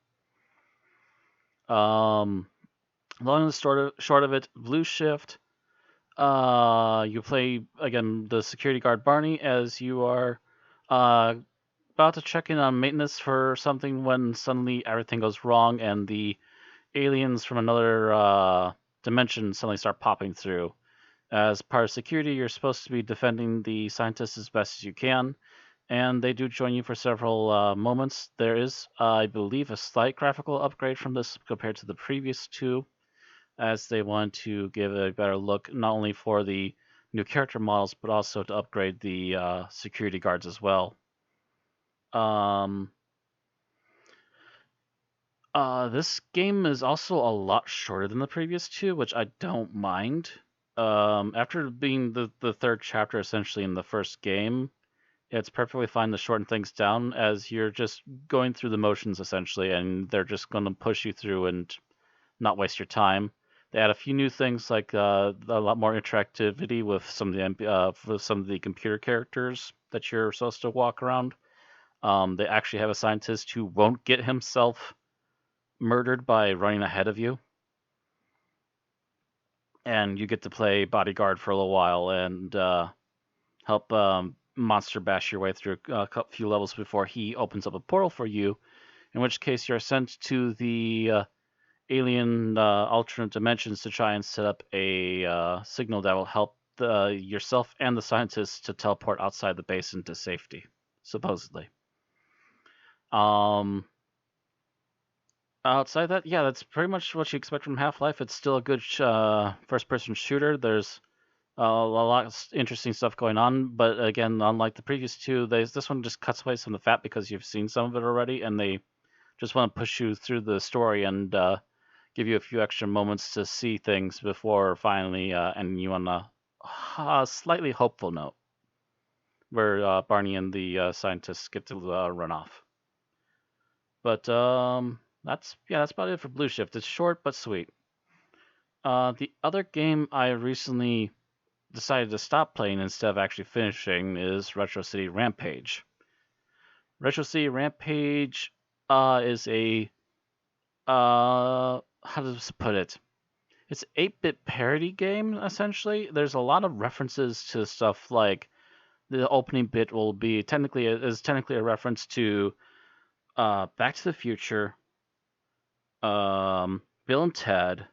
Long and short of it, Blue Shift, you play, again, the security guard Barney as you are about to check in on maintenance for something when suddenly everything goes wrong and the aliens from another dimension suddenly start popping through. As part of security, you're supposed to be defending the scientists as best as you can, and they do join you for several moments. There is, I believe, a slight graphical upgrade from this compared to the previous 2, as they want to give a better look not only for the new character models, but also to upgrade the security guards as well. This game is also a lot shorter than the previous 2, which I don't mind. After being the 3rd chapter essentially in the first game, it's perfectly fine to shorten things down as you're just going through the motions essentially, and they're just going to push you through and not waste your time. They add a few new things like a lot more interactivity with some of the computer characters that you're supposed to walk around. They actually have a scientist who won't get himself murdered by running ahead of you, and you get to play bodyguard for a little while and help monster bash your way through a few levels before he opens up a portal for you, in which case you're sent to the alien alternate dimensions to try and set up a signal that will help yourself and the scientists to teleport outside the base into safety, supposedly. Outside that, yeah, that's pretty much what you expect from Half-Life. It's still a good first-person shooter. There's a lot of interesting stuff going on, but again, unlike the previous 2, this one just cuts away some of the fat because you've seen some of it already, and they just want to push you through the story and give you a few extra moments to see things before finally ending you on a slightly hopeful note, where Barney and the scientists get to run off. But that's about it for Blue Shift. It's short but sweet. The other game I recently decided to stop playing instead of actually finishing is Retro City Rampage. Retro City Rampage is a how does this put it? It's an 8-bit parody game essentially. There's a lot of references to stuff like the opening bit will be technically a reference to Back to the Future, Bill and Ted,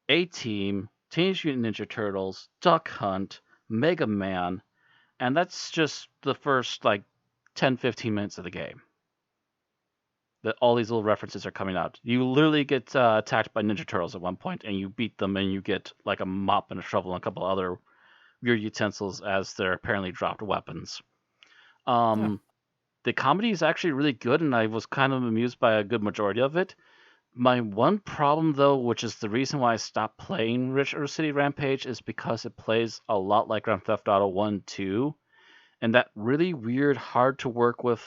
A-Team, Teenage Mutant Ninja Turtles, Duck Hunt, Mega Man, and that's just the first like 10-15 minutes of the game. That all these little references are coming out. You literally get attacked by Ninja Turtles at one point, and you beat them, and you get like a mop and a shovel and a couple other weird utensils as their apparently dropped weapons. The comedy is actually really good, and I was kind of amused by a good majority of it. My one problem, though, which is the reason why I stopped playing Retro City Rampage, is because it plays a lot like Grand Theft Auto 1 2, and that really weird, hard to work with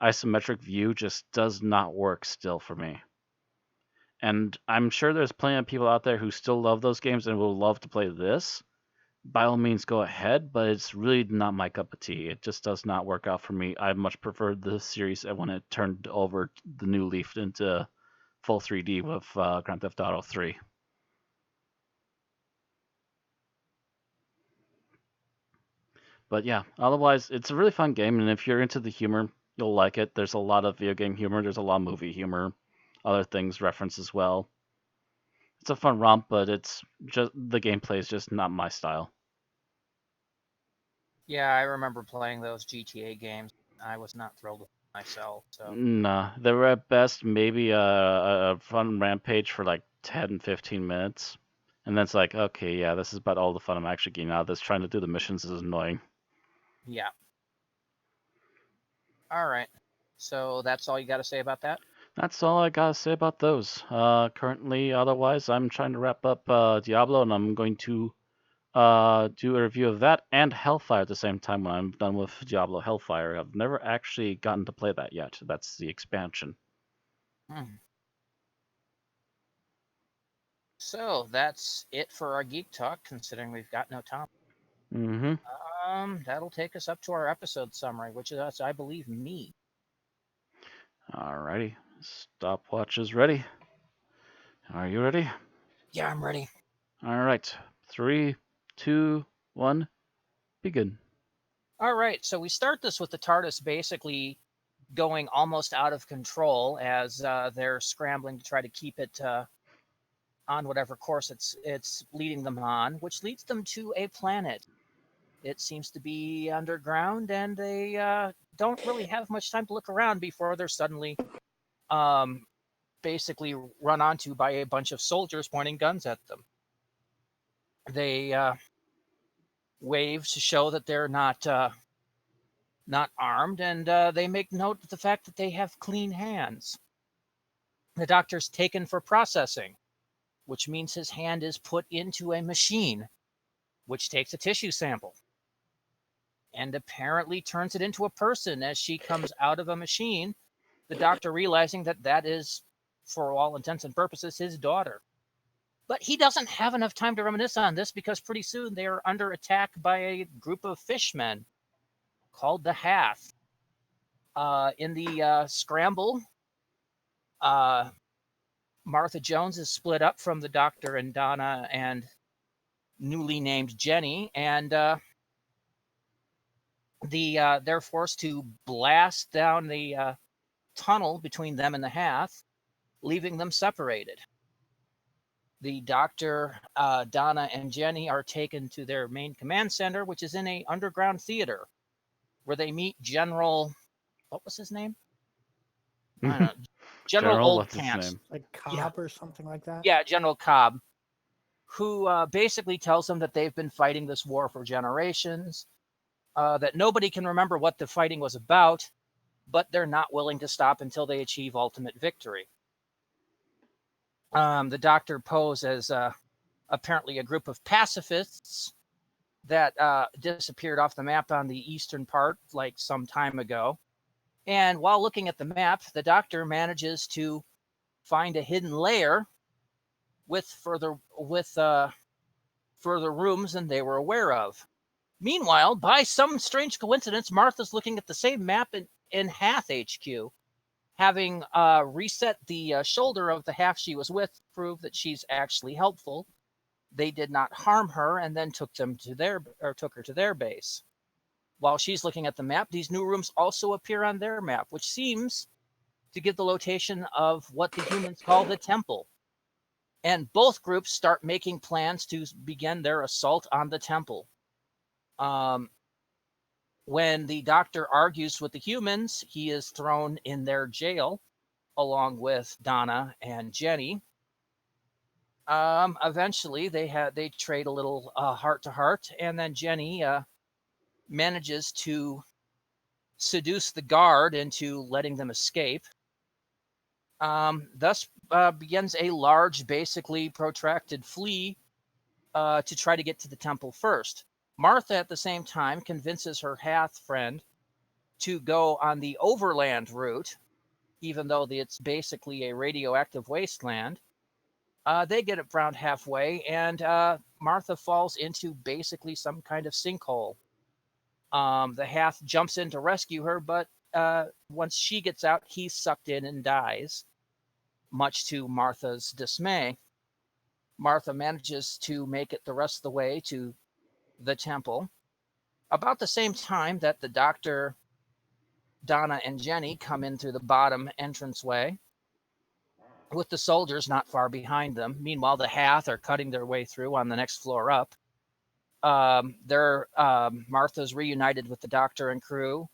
isometric view just does not work still for me. And I'm sure there's plenty of people out there who still love those games and will love to play this. By all means, go ahead, but it's really not my cup of tea. It just does not work out for me. I much preferred the series when it turned over the new leaf into full 3D with Grand Theft Auto 3. But yeah, otherwise, it's a really fun game, and if you're into the humor, you'll like it. There's a lot of video game humor. There's a lot of movie humor. Other things referenced as well. It's a fun romp, but it's just the gameplay is just not my style. Yeah, I remember playing those GTA games. I was not thrilled with myself. So Nah, they were at best maybe a fun rampage for like 10, 15 minutes. And then it's like, okay, yeah, this is about all the fun I'm actually getting out of this. Trying to do the missions is annoying. yeah. All right. So that's all you got to say about that? That's all I gotta say about those. Currently, otherwise, I'm trying to wrap up Diablo, and I'm going to do a review of that and Hellfire at the same time when I'm done with Diablo Hellfire. I've never actually gotten to play that yet. That's the expansion. So that's it for our Geek Talk, considering we've got no topic. That'll take us up to our episode summary, which is, I believe, me. Alrighty. Stopwatch is ready. Are you ready? Yeah, I'm ready. Alright. 3, 2, 1, begin. All right, so we start this with the TARDIS basically going almost out of control as they're scrambling to try to keep it on whatever course it's leading them on, which leads them to a planet. It seems to be underground, and they don't really have much time to look around before they're suddenly basically run onto by a bunch of soldiers pointing guns at them. They wave to show that they're not armed, and they make note of the fact that they have clean hands. The doctor's taken for processing, which means his hand is put into a machine, which takes a tissue sample and apparently turns it into a person as she comes out of a machine, the doctor realizing that that is, for all intents and purposes, his daughter. But he doesn't have enough time to reminisce on this because pretty soon they are under attack by a group of fishmen called the Hath. In the scramble, Martha Jones is split up from the doctor and Donna and newly named Jenny, and they're forced to blast down the tunnel between them and the Hath, leaving them separated. The doctor, Donna, and Jenny are taken to their main command center, which is in a underground theater, where they meet General, what was his name? I don't know. General what's his Oldpants. name? Like Cobb Yeah. or something like that? Yeah, General Cobb, who basically tells them that they've been fighting this war for generations, that nobody can remember what the fighting was about, but they're not willing to stop until they achieve ultimate victory. The doctor poses as apparently a group of pacifists that disappeared off the map on the eastern part like some time ago. And while looking at the map, the doctor manages to find a hidden layer with further rooms than they were aware of. Meanwhile, by some strange coincidence, Martha's looking at the same map in Hath HQ. Having reset the shoulder of the half she was with, prove that she's actually helpful. They did not harm her, and then took her to their base. While she's looking at the map, these new rooms also appear on their map, which seems to give the location of what the humans call the temple. And both groups start making plans to begin their assault on the temple. When the doctor argues with the humans, he is thrown in their jail along with Donna and Jenny. Eventually, they trade a little heart to heart, and then Jenny manages to seduce the guard into letting them escape. Thus begins a large, basically protracted flee to try to get to the temple first. Martha, at the same time, convinces her Hath friend to go on the overland route, even though it's basically a radioactive wasteland. They get it around halfway, and Martha falls into basically some kind of sinkhole. The Hath jumps in to rescue her, but once she gets out, he's sucked in and dies, much to Martha's dismay. Martha manages to make it the rest of the way to the temple. About the same time that the doctor, Donna, and Jenny come in through the bottom entranceway, with the soldiers not far behind them. Meanwhile, the Hath are cutting their way through on the next floor up. Martha's reunited with the doctor and crew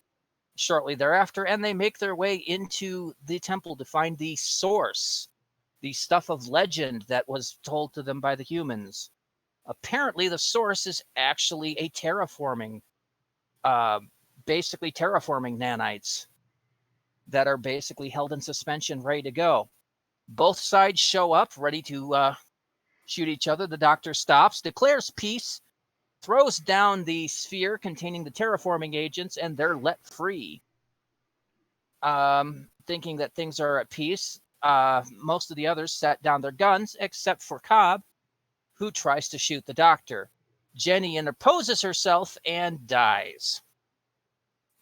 shortly thereafter, and they make their way into the temple to find the source, the stuff of legend that was told to them by the humans. Apparently, the source is actually a basically terraforming nanites that are basically held in suspension, ready to go. Both sides show up, ready to shoot each other. The doctor stops, declares peace, throws down the sphere containing the terraforming agents, and they're let free. Thinking that things are at peace, most of the others set down their guns, except for Cobb, who tries to shoot the doctor. Jenny interposes herself and dies.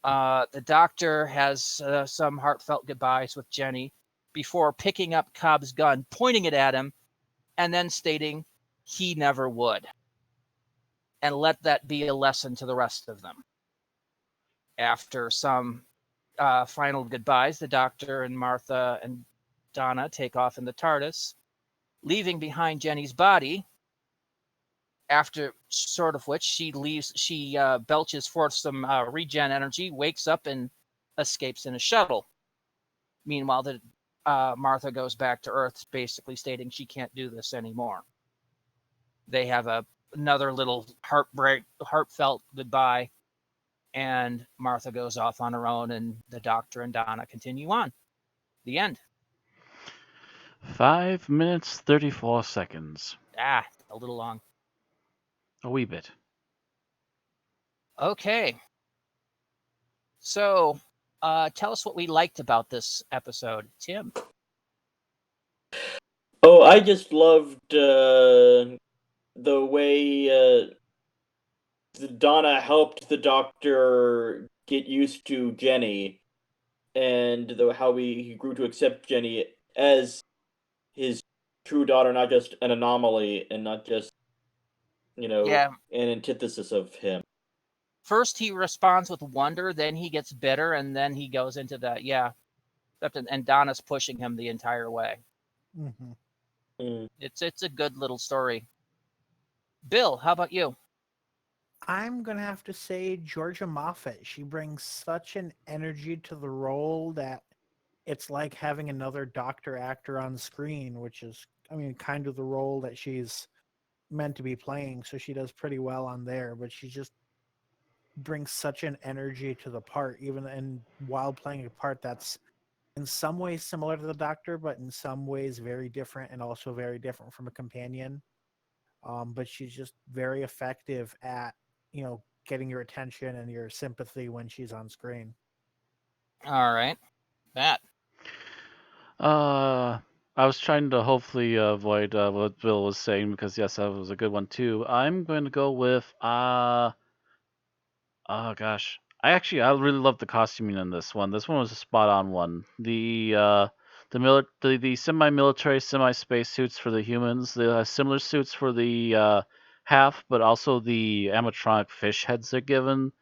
The doctor has some heartfelt goodbyes with Jenny before picking up Cobb's gun, pointing it at him, and then stating he never would. And let that be a lesson to the rest of them. After some final goodbyes, the doctor and Martha and Donna take off in the TARDIS, leaving behind Jenny's body, after sort of which she belches forth some regen energy, wakes up, and escapes in a shuttle. Meanwhile, Martha goes back to Earth, basically stating she can't do this anymore. They have another little heartfelt goodbye, and Martha goes off on her own, and the doctor and Donna continue on. The end. 5 minutes, 34 seconds. A little long. A wee bit. Okay. So, tell us what we liked about this episode, Tim. Oh, I just loved the way Donna helped the doctor get used to Jenny, and how he grew to accept Jenny as his true daughter, not just an anomaly, and not just, an antithesis of him. First, he responds with wonder, then he gets bitter, and then he goes into that, and Donna's pushing him the entire way. Mm-hmm. It's a good little story. Bill, how about you? I'm going to have to say Georgia Moffat. She brings such an energy to the role that it's like having another doctor actor on screen, which is, kind of the role that she's meant to be playing. So she does pretty well on there, but she just brings such an energy to the part, even while playing a part that's in some ways similar to the doctor, but in some ways very different, and also very different from a companion. But she's just very effective at, getting your attention and your sympathy when she's on screen. All right. Matt. I was trying to hopefully avoid what Bill was saying, because yes, that was a good one too. I'm going to go with I really love the costuming in this one. This one was a spot on one. The semi-military, semi-space suits for the humans, the similar suits for the half, but also the animatronic fish heads they're given.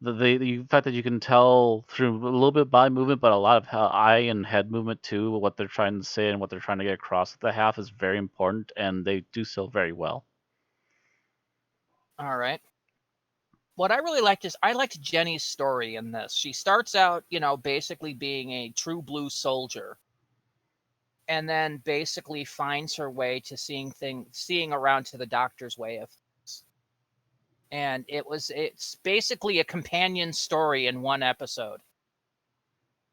The fact that you can tell through a little bit of body movement, but a lot of eye and head movement too, what they're trying to say and what they're trying to get across with the half is very important, and they do so very well. All right. What I really liked is I liked Jenny's story in this. She starts out, basically being a true blue soldier, and then basically finds her way to seeing around to the doctor's way of things. And it's basically a companion story in one episode.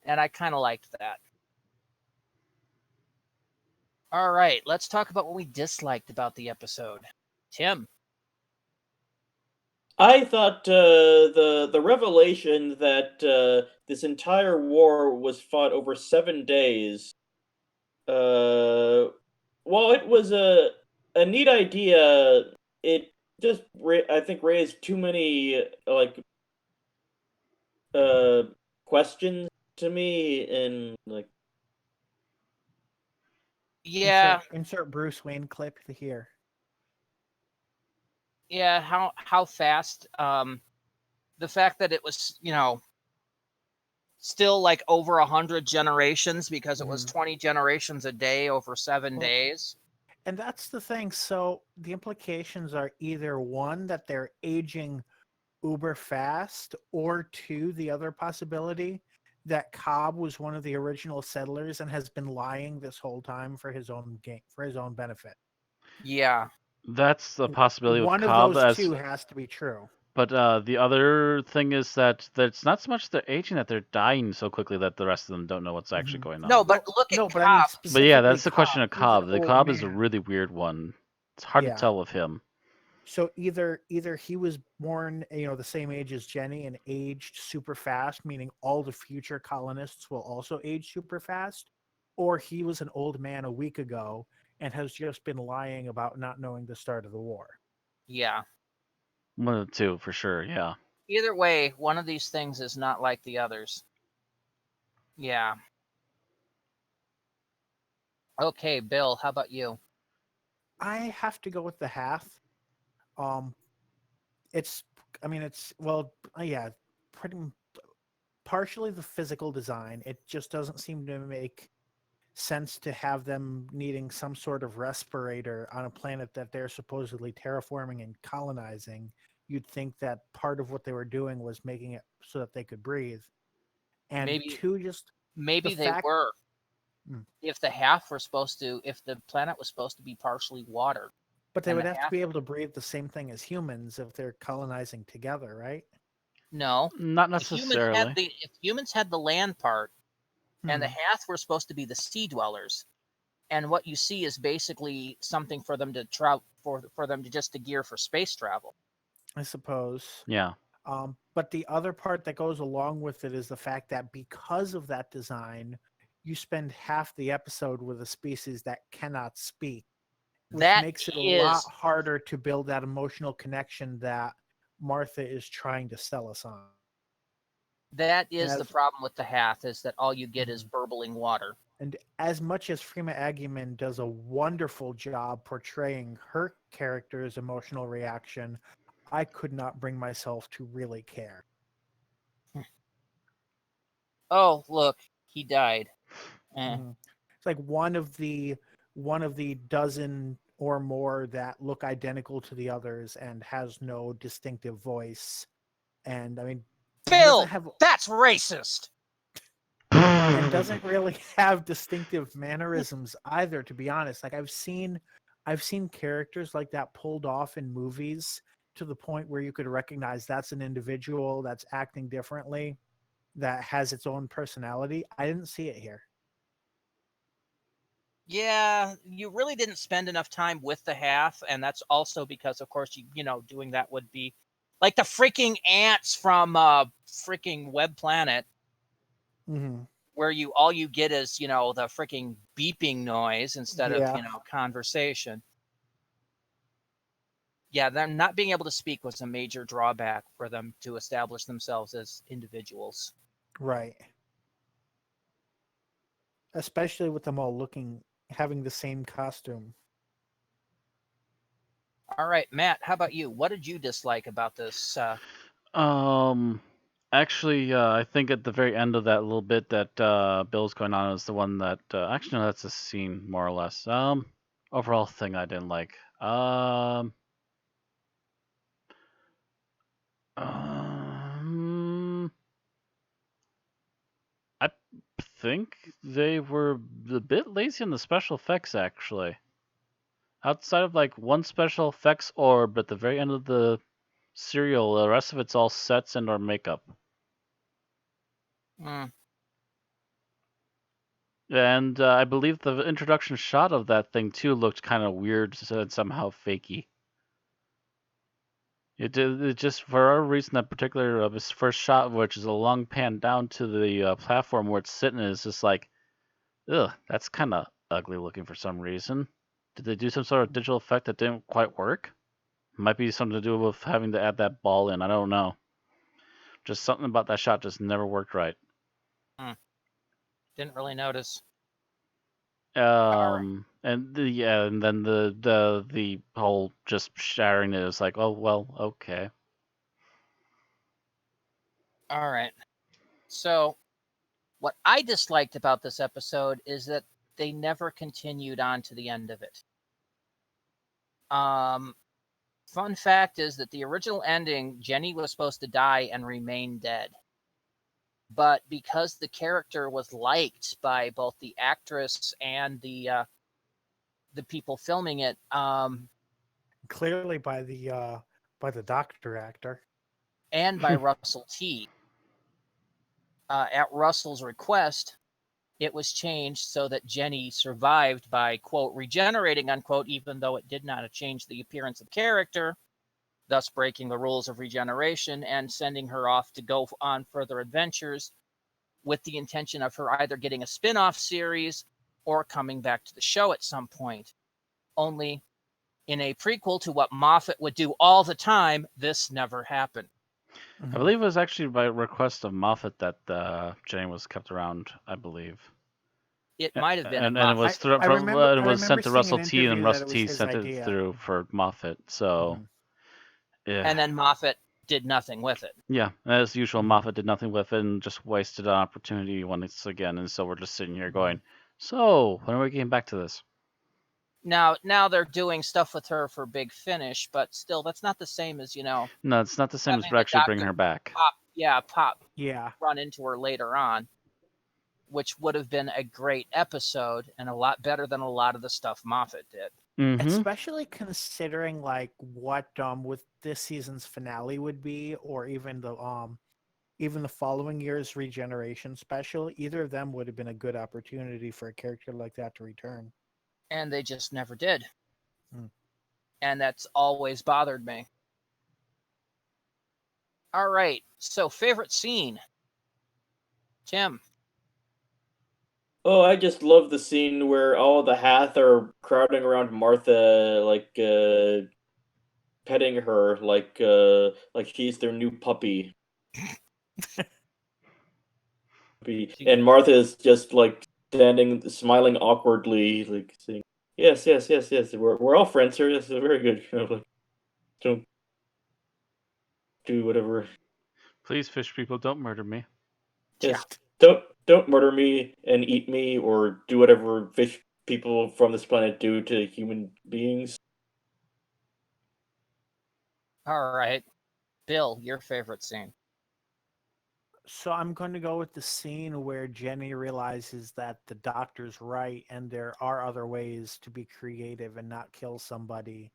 And I kind of liked that. All right, let's talk about what we disliked about the episode. Tim. I thought the revelation that this entire war was fought over 7 days. While it was a neat idea, it just I think raised too many questions to me, and like Yeah, Insert Bruce Wayne clip here. yeah. How fast? The fact that it was, still like over 100 generations because it was 20 generations a day over 7 Well, days. And that's the thing. So the implications are either one, that they're aging uber fast, or two, the other possibility that Cobb was one of the original settlers and has been lying this whole time for his own gain, for his own benefit. Yeah. That's the possibility with One of Cobb, those two has to be true. but the other thing is that it's not so much they're aging, that they're dying so quickly that the rest of them don't know what's actually going on. No, but look at No, Cobb. but I mean, But yeah, specifically that's the question of He's an Cobb. The old Cobb is a man. really weird one. It's hard to Yeah. tell with him. So either he was born, the same age as Jenny and aged super fast, meaning all the future colonists will also age super fast, or he was an old man a week ago and has just been lying about not knowing the start of the war. Yeah. One of the two, for sure, yeah. Either way, one of these things is not like the others. Yeah. Okay, Bill, how about you? I have to go with the Hath. It's pretty partially the physical design. It just doesn't seem to make sense to have them needing some sort of respirator on a planet that they're supposedly terraforming and colonizing. You'd think that part of what they were doing was making it so that they could breathe. And Maybe they fact- were. Hmm. If the planet was supposed to be partially water. But they And would the have to Hath- be able to breathe the same thing as humans if they're colonizing together, right? No. Not If necessarily. humans had the land part, and the Hmm. Hath were supposed to be the sea dwellers, and what you see is basically something for them to travel for them to just to gear for space travel. I suppose. Yeah. But the other part that goes along with it is the fact that because of that design, you spend half the episode with a species that cannot speak, which That makes it a lot is harder to build that emotional connection that Martha is trying to sell us on. that is the As- problem with the Hath, is that all you get is burbling water. And as much as Freema Agyeman does a wonderful job portraying her character's emotional reaction, I could not bring myself to really care. Oh, look, he died. Mhm. It's like one of the dozen or more that look identical to the others and has no distinctive voice. And I mean, Bill, doesn't have that's racist. and doesn't really have distinctive mannerisms either, to be honest. Like I've seen characters like that pulled off in movies to the point where you could recognize that's an individual that's acting differently, that has its own personality. I didn't see it here. Yeah, you really didn't spend enough time with the Hath, and that's also because, of course, doing that would be like the freaking ants from freaking Web Planet, Mm-hmm. where all you get is the freaking beeping noise instead Yeah. of conversation. yeah, them not being able to speak was a major drawback for them to establish themselves as individuals. Right. Especially with them all having the same costume. All right, Matt, how about you? What did you dislike about this? Um, actually, I think at the very end of that little bit that Bill's going on is the one that actually no, that's a scene more or less. Overall thing I didn't like. Um, I think they were a bit lazy on the special effects actually. Outside of like one special effects orb at the very end of the serial, the rest of it's all sets and or makeup. Mm, And I believe the introduction shot of that thing too looked kind of weird and somehow fakey. It just for a reason that particular of his first shot, which is a long pan down to the platform where it's sitting, is just like, ugh, that's kind of ugly looking for some reason. Did they do some sort of digital effect that didn't quite work? Might be something to do with having to add that ball in. I don't know. Just something about that shot just never worked right. didn't really notice. And and then the whole just shattering it is like, oh well, okay. All right. So, what I disliked about this episode is that they never continued on to the end of it. Fun fact is that the original ending, Jenny was supposed to die and remain dead. But because the character was liked by both the actress and the people filming it, Clearly by the doctor actor. and by Russell T. At Russell's request, it was changed so that Jenny survived by, quote, regenerating, unquote, even though it did not change the appearance of character, thus breaking the rules of regeneration and sending her off to go on further adventures with the intention of her either getting a spin-off series or coming back to the show at some point. Only in a prequel to what Moffat would do all the time, this never happened. I believe it was actually by request of Moffat that Jenny was kept around. I believe. It might have been And Moffat. it was I remember- it I was sent remember to seeing Russell an T, and interview that Russell it was T his sent it idea. through for Moffat. So, yeah, And then Moffat did nothing with it. yeah, as usual, Mhm. Moffat did nothing with it and just wasted an opportunity once again. And so we're just sitting here going, so when are we getting back to this? Now they're doing stuff with her for Big Finish, but still, that's not the same as No, it's not the same as having the actually bringing Doctor her back. pop Yeah. run into her later on, which would have been a great episode and a lot better than a lot of the stuff Moffat did. Mm-hmm. Especially considering like what with this season's finale would be, or even the following year's regeneration special. Either of them would have been a good opportunity for a character like that to return. And they just never did. Hmm. And that's always bothered me. All right, so favorite scene, Tim. Oh, I just love the scene where all the Hath are crowding around Martha, like petting her, like she's their new puppy. And Martha is just like standing, smiling awkwardly, like saying, "Yes, yes, yes, yes. We're all friends here. This is very good." You know, like, don't do whatever. Please, fish people, don't murder me. Yes, don't murder me and eat me, or do whatever fish people from this planet do to human beings. All right, Bill, your favorite scene. So I'm going to go with the scene where Jenny realizes that the doctor's right and there are other ways to be creative and not kill somebody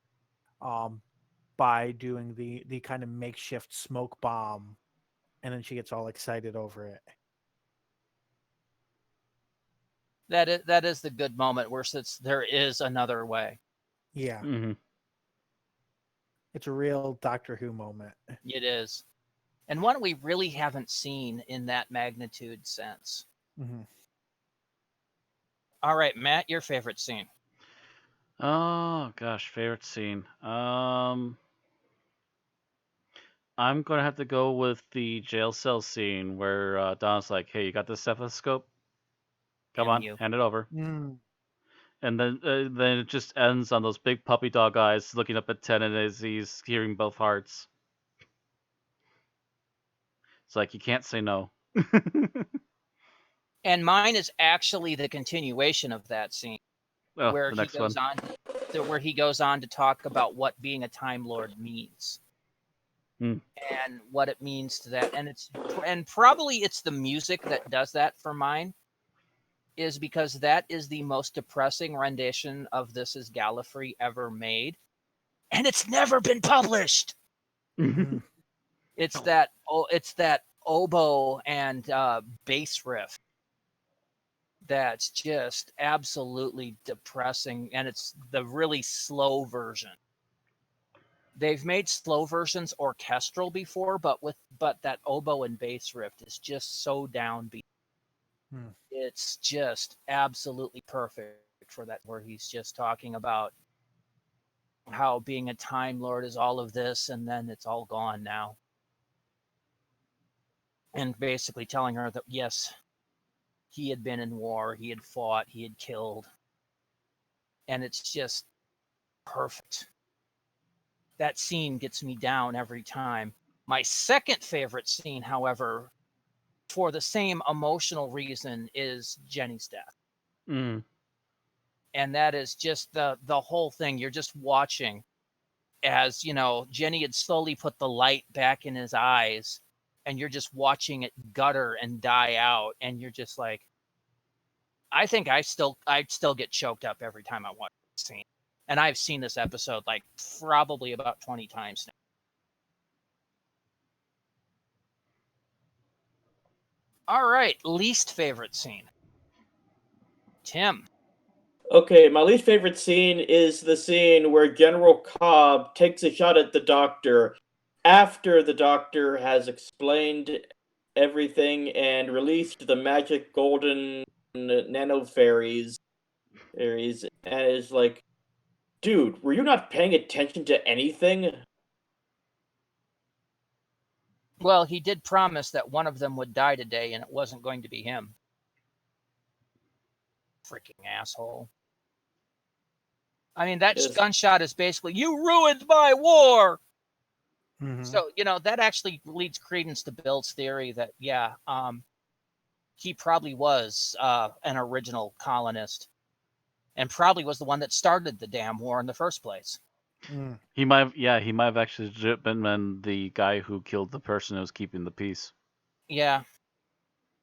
by doing the kind of makeshift smoke bomb, and then she gets all excited over it. That is the good moment where there is another way. Yeah. Mm-hmm. It's a real Doctor Who moment. It is. And one we really haven't seen in that magnitude sense. Mm-hmm. All right, Matt, your favorite scene. Oh gosh, favorite scene. I'm gonna have to go with the jail cell scene where Don's like, "Hey, you got the stethoscope? Come Damn on, you. hand it over." Mm. And then it just ends on those big puppy dog eyes looking up at Tennant as he's hearing both hearts. It's like you can't say no. And mine is actually the continuation of that scene Oh, where the he next one. goes on to talk about what being a Time Lord means. Hmm. And what it means to that. And probably it's the music that does that for mine, is because that is the most depressing rendition of This Is Gallifrey ever made. And it's never been published. Mm. It's that oboe and bass riff that's just absolutely depressing, and it's the really slow version. They've made slow versions orchestral before, but that oboe and bass riff is just so downbeat. It's just absolutely perfect for that, where he's just talking about how being a Time Lord is all of this, and then it's all gone now. And basically telling her that, yes, he had been in war, he had fought, he had killed. And it's just perfect. That scene gets me down every time. My second favorite scene, however, for the same emotional reason, is Jenny's death. Mm. And that is just the whole thing. You're just watching as, Jenny had slowly put the light back in his eyes, and you're just watching it gutter and die out, and you're just like, I think I still get choked up every time I watch the scene. And I've seen this episode like probably about 20 times now. All right, least favorite scene. Tim. Okay, my least favorite scene is the scene where General Cobb takes a shot at the Doctor after the Doctor has explained everything and released the magic golden nano fairies, and is like, dude, were you not paying attention to anything? Well, he did promise that one of them would die today, and it wasn't going to be him. Freaking asshole. I mean, that Yes. gunshot is basically, you ruined my war! Mhm. So, that actually leads credence to Bill's theory that, he probably was an original colonist and probably was the one that started the damn war in the first place. Mm. He might have actually been the guy who killed the person who was keeping the peace. Yeah.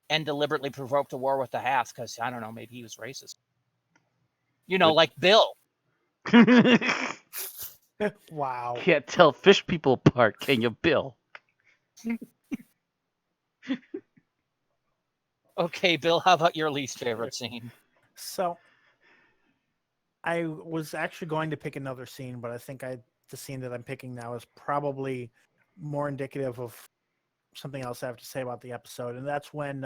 And deliberately provoked a war with the Hath because, I don't know, maybe he was racist. Like Bill. Wow. Can't tell fish people apart, can you, Bill? Okay, Bill, how about your least favorite scene? So I was actually going to pick another scene, but I think the scene that I'm picking now is probably more indicative of something else I have to say about the episode, and that's when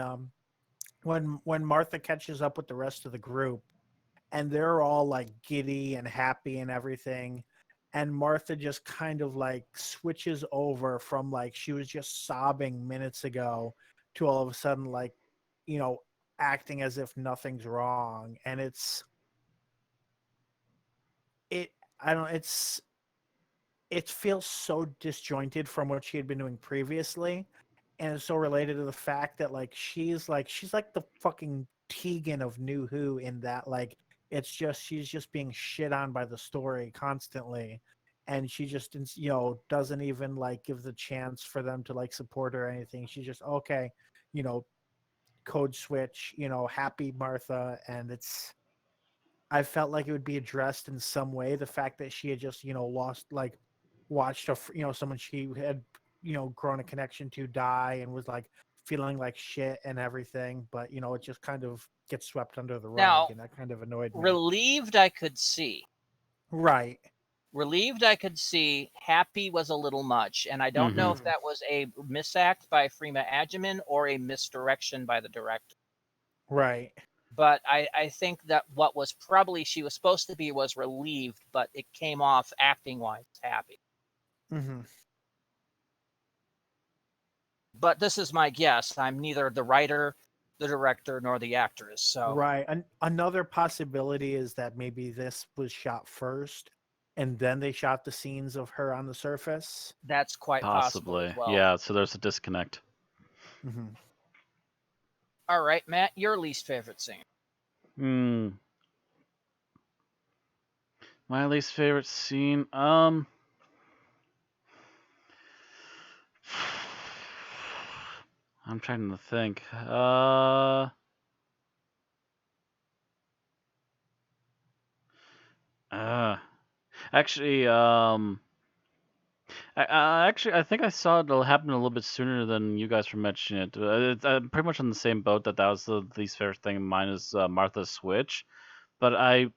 Martha catches up with the rest of the group, and they're all like giddy and happy and everything, and Martha just kind of like switches over from like she was just sobbing minutes ago to all of a sudden like, acting as if nothing's wrong, and I don't know, it feels so disjointed from what she had been doing previously, and it's so related to the fact that like she's like the fucking Tegan of New Who, in that like she's just being shit on by the story constantly, and she just doesn't even like give the chance for them to like support her or anything. She's just okay, code switch, happy Martha, and I felt like it would be addressed in some way, the fact that she had just watched someone she had grown a connection to die and was like feeling like shit and everything, but it just kind of gets swept under the rug. Now, And that kind of annoyed me. Relieved I could see. Right. Relieved I could see. Happy was a little much, and I don't know if that was a misact by Freema Agyeman or a misdirection by the director. Right. But I think that what was probably she was supposed to be was relieved, but it came off acting-wise happy. Mm-hmm. but this is my guess. I'm neither the writer, the director, nor the actress. So Right. Another possibility is that maybe this was shot first and then they shot the scenes of her on the surface. that's quite possible Possibly. as well. Yeah, so there's a disconnect. Hmm. All right, Matt, your least favorite scene. My least favorite scene. I'm trying to think. Actually, I think I saw it happen a little bit sooner than you guys were mentioning it. I'm pretty much on the same boat that was the least favorite thing of mine is Martha's switch, but I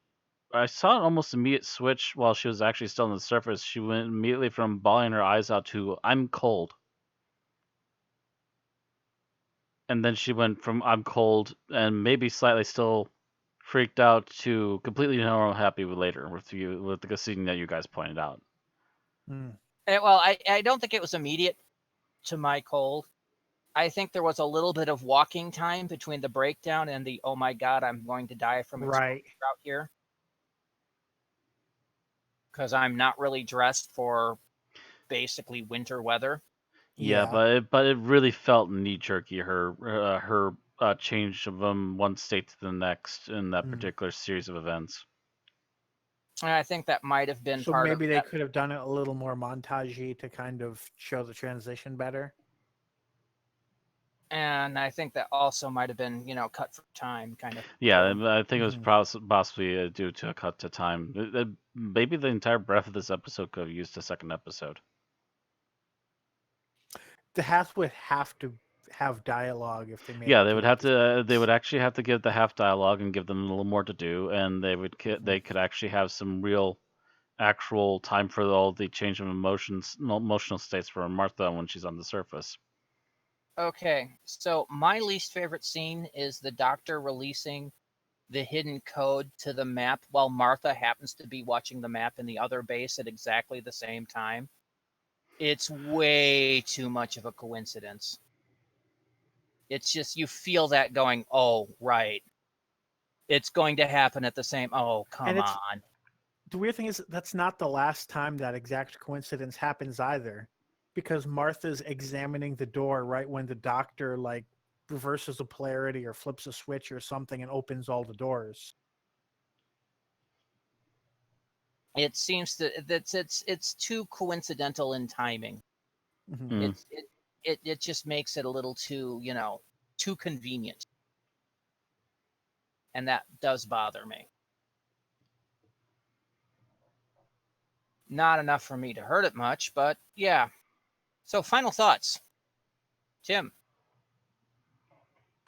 saw an almost immediate switch while she was actually still on the surface. She went immediately from bawling her eyes out to "I'm cold," and then she went from "I'm cold" and maybe slightly still freaked out to completely normal, happy later with the scene that you guys pointed out. Mm. Well, I don't think it was immediate to my cold. I think there was a little bit of walking time between the breakdown and the "oh my god, I'm going to die from Right. exposure out here," because I'm not really dressed for basically winter weather. Yeah, but it really felt knee jerky. Her change from one state to the next in that Mm. particular series of events. And I think that might have been So part maybe of they that. could have done it a little more montagey to kind of show the transition better. And I think that also might have been, cut for time, kind of. Yeah, thing. I think it was Mhm. possibly due to a cut to time. Maybe the entire breadth of this episode could have used a second episode. The Hath would have to have dialogue if they made Yeah, it they would have TV to. They series. would actually have to give the half dialogue and give them a little more to do, and they could actually have some real, actual time for all the change of emotional states for Martha when she's on the surface. Okay, so my least favorite scene is the doctor releasing the hidden code to the map while Martha happens to be watching the map in the other base at exactly the same time. It's way too much of a coincidence. It's just you feel that going, oh, right. It's going to happen at the same. Oh, And come it's on. the weird thing is that's not the last time that exact coincidence happens either, because Martha's examining the door right when the doctor like reverses a polarity or flips a switch or something and opens all the doors. It seems that it's too coincidental in timing. Mhm. Mm. It just makes it a little too, too convenient. And that does bother me. Not enough for me to hurt it much, but yeah. So final thoughts. Tim.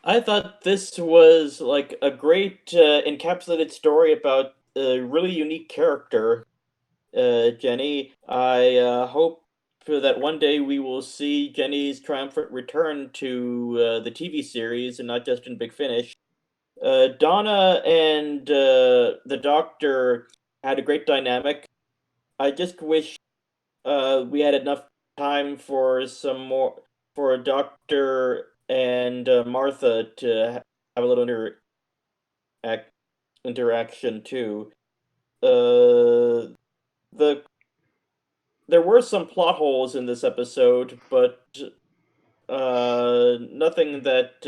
I thought this was like a great encapsulated story about a really unique character, Jenny. I hope that one day we will see Jenny's triumphant return to the TV series and not just in Big Finish. Donna and the Doctor had a great dynamic. I just wish we had enough time for some more for a Doctor and Martha to have a little interaction too. The there were some plot holes in this episode, but nothing that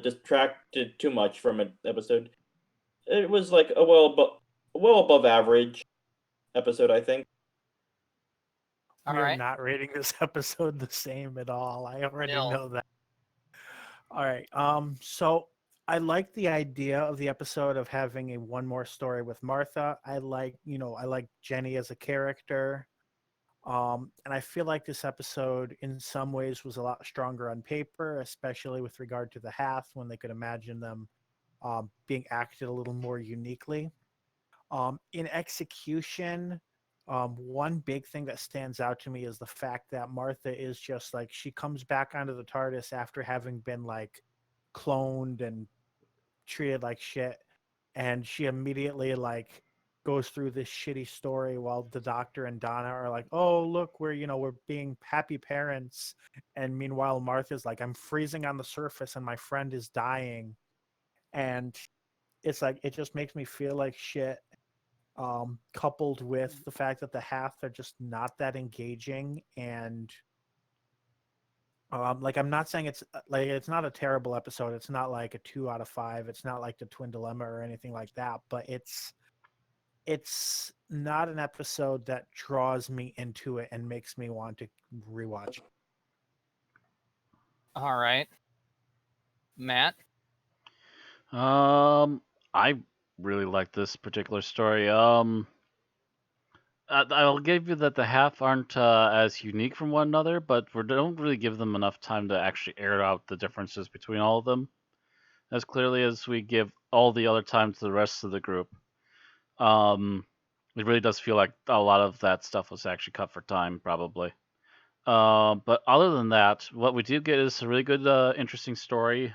distracted too much from an episode. It was like a well above average episode, I think. All We are right. not rating this episode the same at all. I already Bill. know that. All right. So I like the idea of the episode of having a one more story with Martha. I like Jenny as a character. And I feel like this episode in some ways was a lot stronger on paper, especially with regard to the Hath when they could imagine them being acted a little more uniquely. In execution, one big thing that stands out to me is the fact that Martha is just like she comes back onto the TARDIS after having been like cloned and treated like shit, and she immediately like goes through this shitty story while the Doctor and Donna are like, "Oh, look, we're being happy parents," and meanwhile Martha's like, "I'm freezing on the surface and my friend is dying," and it's like it just makes me feel like shit. Coupled with the fact that the Hath are just not that engaging, and like I'm not saying it's not a terrible episode. It's not like a 2 out of 5. It's not like the Twin Dilemma or anything like that. But it's not an episode that draws me into it and makes me want to rewatch. All right, Matt. I really like this particular story. I'll give you that the half aren't as unique from one another, but we don't really give them enough time to actually air out the differences between all of them, as clearly as we give all the other time to the rest of the group. It really does feel like a lot of that stuff was actually cut for time, probably. But other than that, what we do get is a really good, interesting story.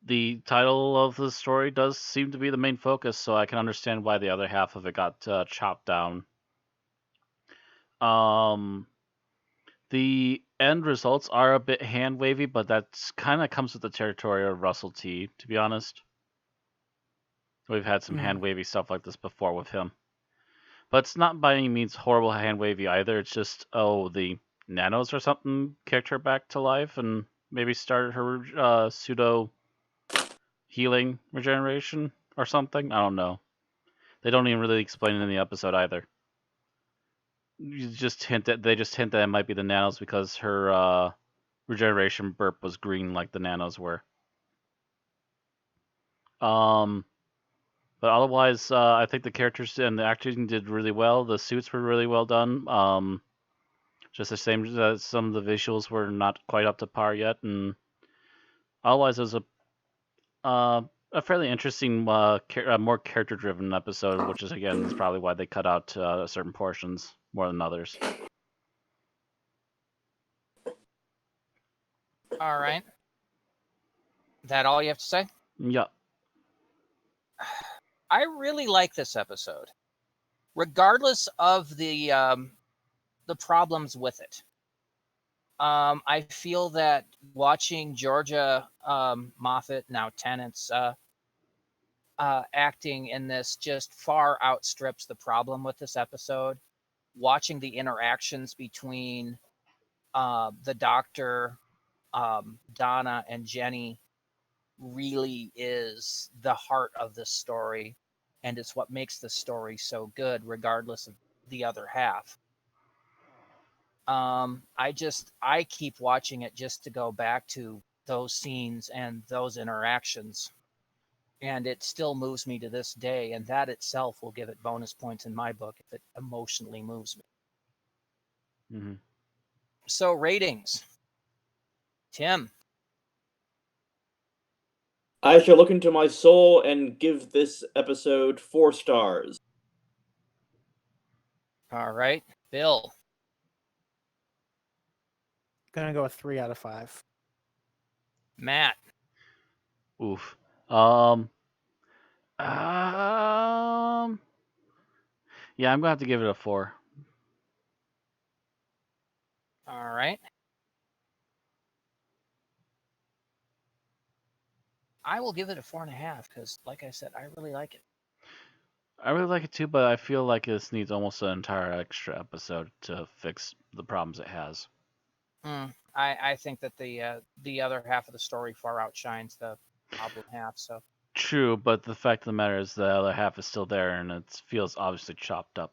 The title of the story does seem to be the main focus, so I can understand why the other half of it got chopped down. The end results are a bit hand wavy, but that's kind of comes with the territory of Russell T. To be honest, we've had some hand wavy stuff like this before with him, but it's not by any means horrible hand wavy either. It's just the nanos or something kicked her back to life and maybe started her pseudo healing regeneration or something. I don't know. They don't even really explain it in the episode either. They just hint that it might be the nanos because her regeneration burp was green like the nanos were. But otherwise, I think the characters and the acting did really well. The suits were really well done. Just the same as some of the visuals were not quite up to par yet, and otherwise it was a fairly interesting, more character-driven episode, which is again is probably why they cut out certain portions more than others. All right. That all you have to say? Yeah. I really like this episode, regardless of the problems with it. I feel that watching Georgia Moffat, now Tennant's acting in this just far outstrips the problem with this episode. Watching the interactions between the Doctor, Donna, and Jenny really is the heart of this story, and it's what makes the story so good, regardless of the other half. I keep watching it just to go back to those scenes and those interactions, and it still moves me to this day, and that itself will give it bonus points in my book if it emotionally moves me. Mm-hmm. So ratings, Tim. I shall look into my soul and give this episode 4 stars. All right, Bill. Gonna go with 3 out of 5. Matt. Oof. Yeah, I'm gonna have to give it a 4. All right. I will give it a 4.5 because, like I said, I really like it. I really like it too, but I feel like this needs almost an entire extra episode to fix the problems it has. I think that the other half of the story far outshines the problem half. So True, but the fact of the matter is the other half is still there, and it feels obviously chopped up.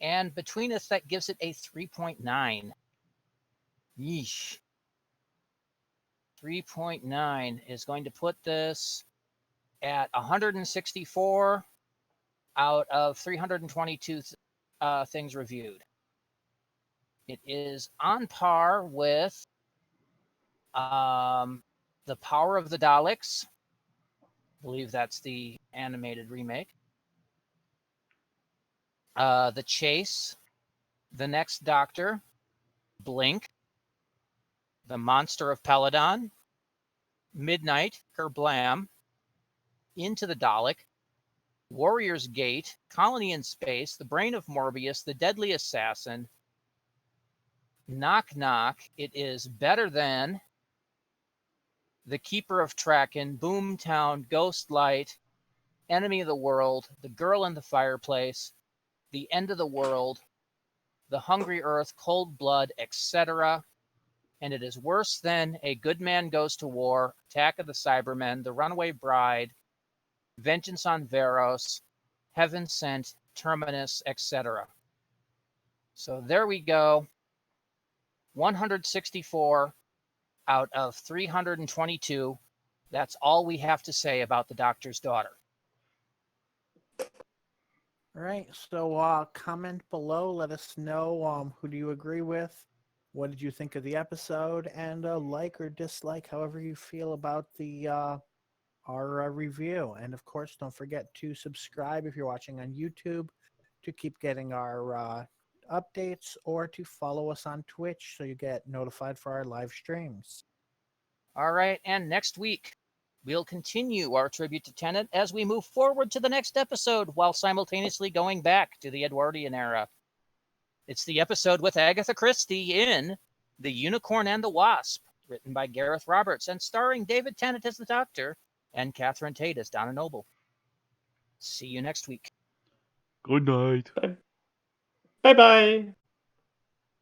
And between us, that gives it a 3.9. Yeesh. 3.9 is going to put this at 164 out of 322 things reviewed. It is on par with The Power of the Daleks. I believe that's the animated remake. The Chase, The Next Doctor, Blink, The Monster of Peladon, Midnight, Kerblam, Into the Dalek, Warrior's Gate, Colony in Space, The Brain of Morbius, The Deadly Assassin, Knock Knock, It Is Better Than, The Keeper of Traken, Boomtown, Ghost Light, Enemy of the World, The Girl in the Fireplace, The End of the World, The Hungry Earth, Cold Blood, etc. And It Is Worse Than, A Good Man Goes to War, Attack of the Cybermen, The Runaway Bride, Vengeance on Varos, Heaven Sent, Terminus, etc. So there we go. 164 out of 322. That's all we have to say about The Doctor's Daughter. All right, so comment below. Let us know who do you agree with? What did you think of the episode? And like or dislike, however you feel about the our review. And of course, don't forget to subscribe if you're watching on YouTube to keep getting our updates, or to follow us on Twitch so you get notified for our live streams. All right, and next week, we'll continue our tribute to Tennant as we move forward to the next episode while simultaneously going back to the Edwardian era. It's the episode with Agatha Christie in The Unicorn and the Wasp, written by Gareth Roberts and starring David Tennant as the Doctor and Catherine Tate as Donna Noble. See you next week. Good night. Bye bye.